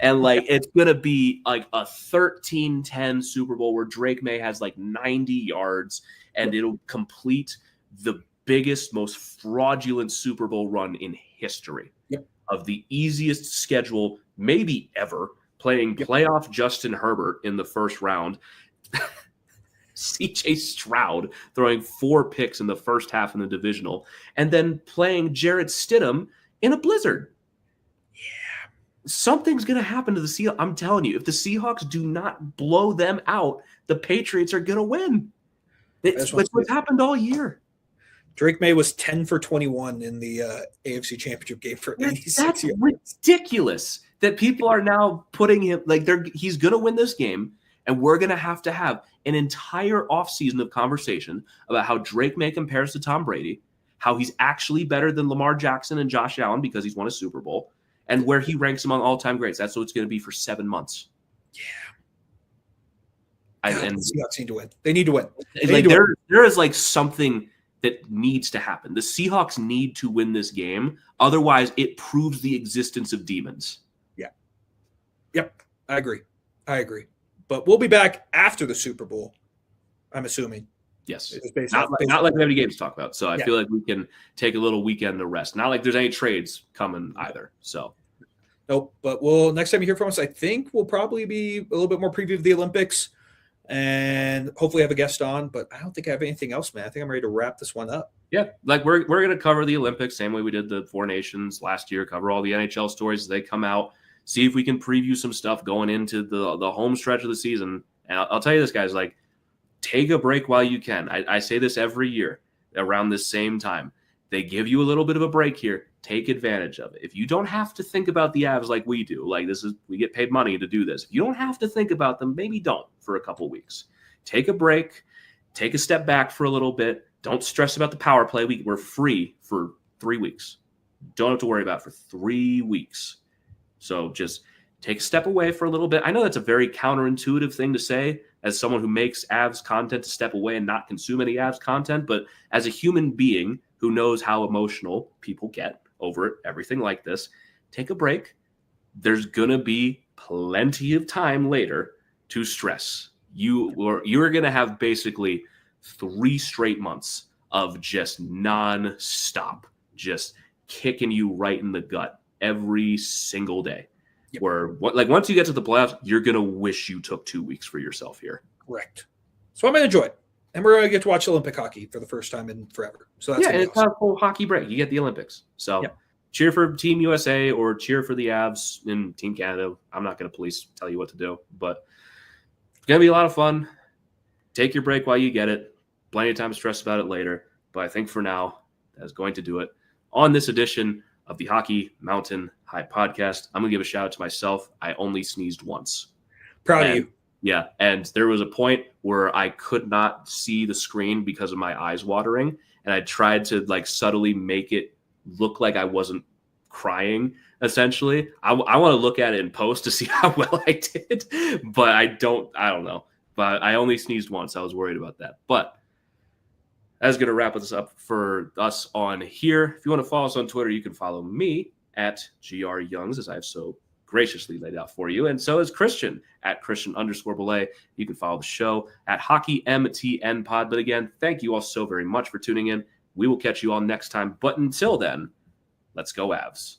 And like it's going to be like a 13-10 Super Bowl where Drake May has like 90 yards and it'll complete the biggest, most fraudulent Super Bowl run in history of the easiest schedule maybe ever, playing playoff Justin Herbert in the first round. CJ Stroud throwing 4 picks in the first half in the divisional, and then playing Jarrett Stidham in a blizzard. Yeah. Something's going to happen to the Seahawks. I'm telling you, if the Seahawks do not blow them out, the Patriots are going to win. It's what's happened all year. Drake May was 10 for 21 in the AFC Championship game for 86 That's yards. Ridiculous that people are now putting him like he's going to win this game. And we're going to have an entire offseason of conversation about how Drake May compares to Tom Brady, how he's actually better than Lamar Jackson and Josh Allen because he's won a Super Bowl, and where he ranks among all-time greats. That's what it's going to be for 7 months. Yeah. And the Seahawks need to win. They need to win. There is like something that needs to happen. The Seahawks need to win this game. Otherwise, it proves the existence of demons. Yeah. Yep. I agree. But we'll be back after the Super Bowl, I'm assuming. Yes. Not like we have any games to talk about. So I feel like we can take a little weekend to rest. Not like there's any trades coming either. So. Nope. But next time you hear from us, I think we'll probably be a little bit more preview of the Olympics and hopefully have a guest on. But I don't think I have anything else, man. I think I'm ready to wrap this one up. Yeah. Like we're going to cover the Olympics same way we did the Four Nations last year, cover all the NHL stories as they come out, see if we can preview some stuff going into the home stretch of the season. And I'll tell you this, guys, like, take a break while you can. I say this every year around this same time. They give you a little bit of a break here. Take advantage of it. If you don't have to think about the Avs like we do, like we get paid money to do this. If you don't have to think about them, maybe don't for a couple weeks. Take a break. Take a step back for a little bit. Don't stress about the power play. We're free for 3 weeks. Don't have to worry about it for 3 weeks. So just take a step away for a little bit. I know that's a very counterintuitive thing to say as someone who makes Avs content, to step away and not consume any Avs content. But as a human being who knows how emotional people get over everything like this, take a break. There's going to be plenty of time later to stress. You're going to have basically 3 straight months of just non-stop, just kicking you right in the gut every single day. Yep. Where once you get to the playoffs, you're going to wish you took 2 weeks for yourself here. Correct. So I'm going to enjoy it. And we're going to get to watch Olympic hockey for the first time in forever. So that's and it's not a full hockey break. You get the Olympics. So cheer for Team USA or cheer for the Avs in Team Canada. I'm not going to tell you what to do, but it's going to be a lot of fun. Take your break while you get it. Plenty of time to stress about it later. But I think for now, that's going to do it on this edition of the Hockey Mountain High podcast. I'm going to give a shout out to myself. I only sneezed once. Proud of you. Yeah, and there was a point where I could not see the screen because of my eyes watering, and I tried to subtly make it look like I wasn't crying, essentially. I want to look at it in post to see how well I did, but I don't know. But I only sneezed once. I was worried about that. But that's going to wrap this up for us on here. If you want to follow us on Twitter, you can follow me at GR Youngs, as I've so graciously laid out for you. And so is Christian at Christian_Belay. You can follow the show at HockeyMTN Pod. But again, thank you all so very much for tuning in. We will catch you all next time. But until then, let's go Avs.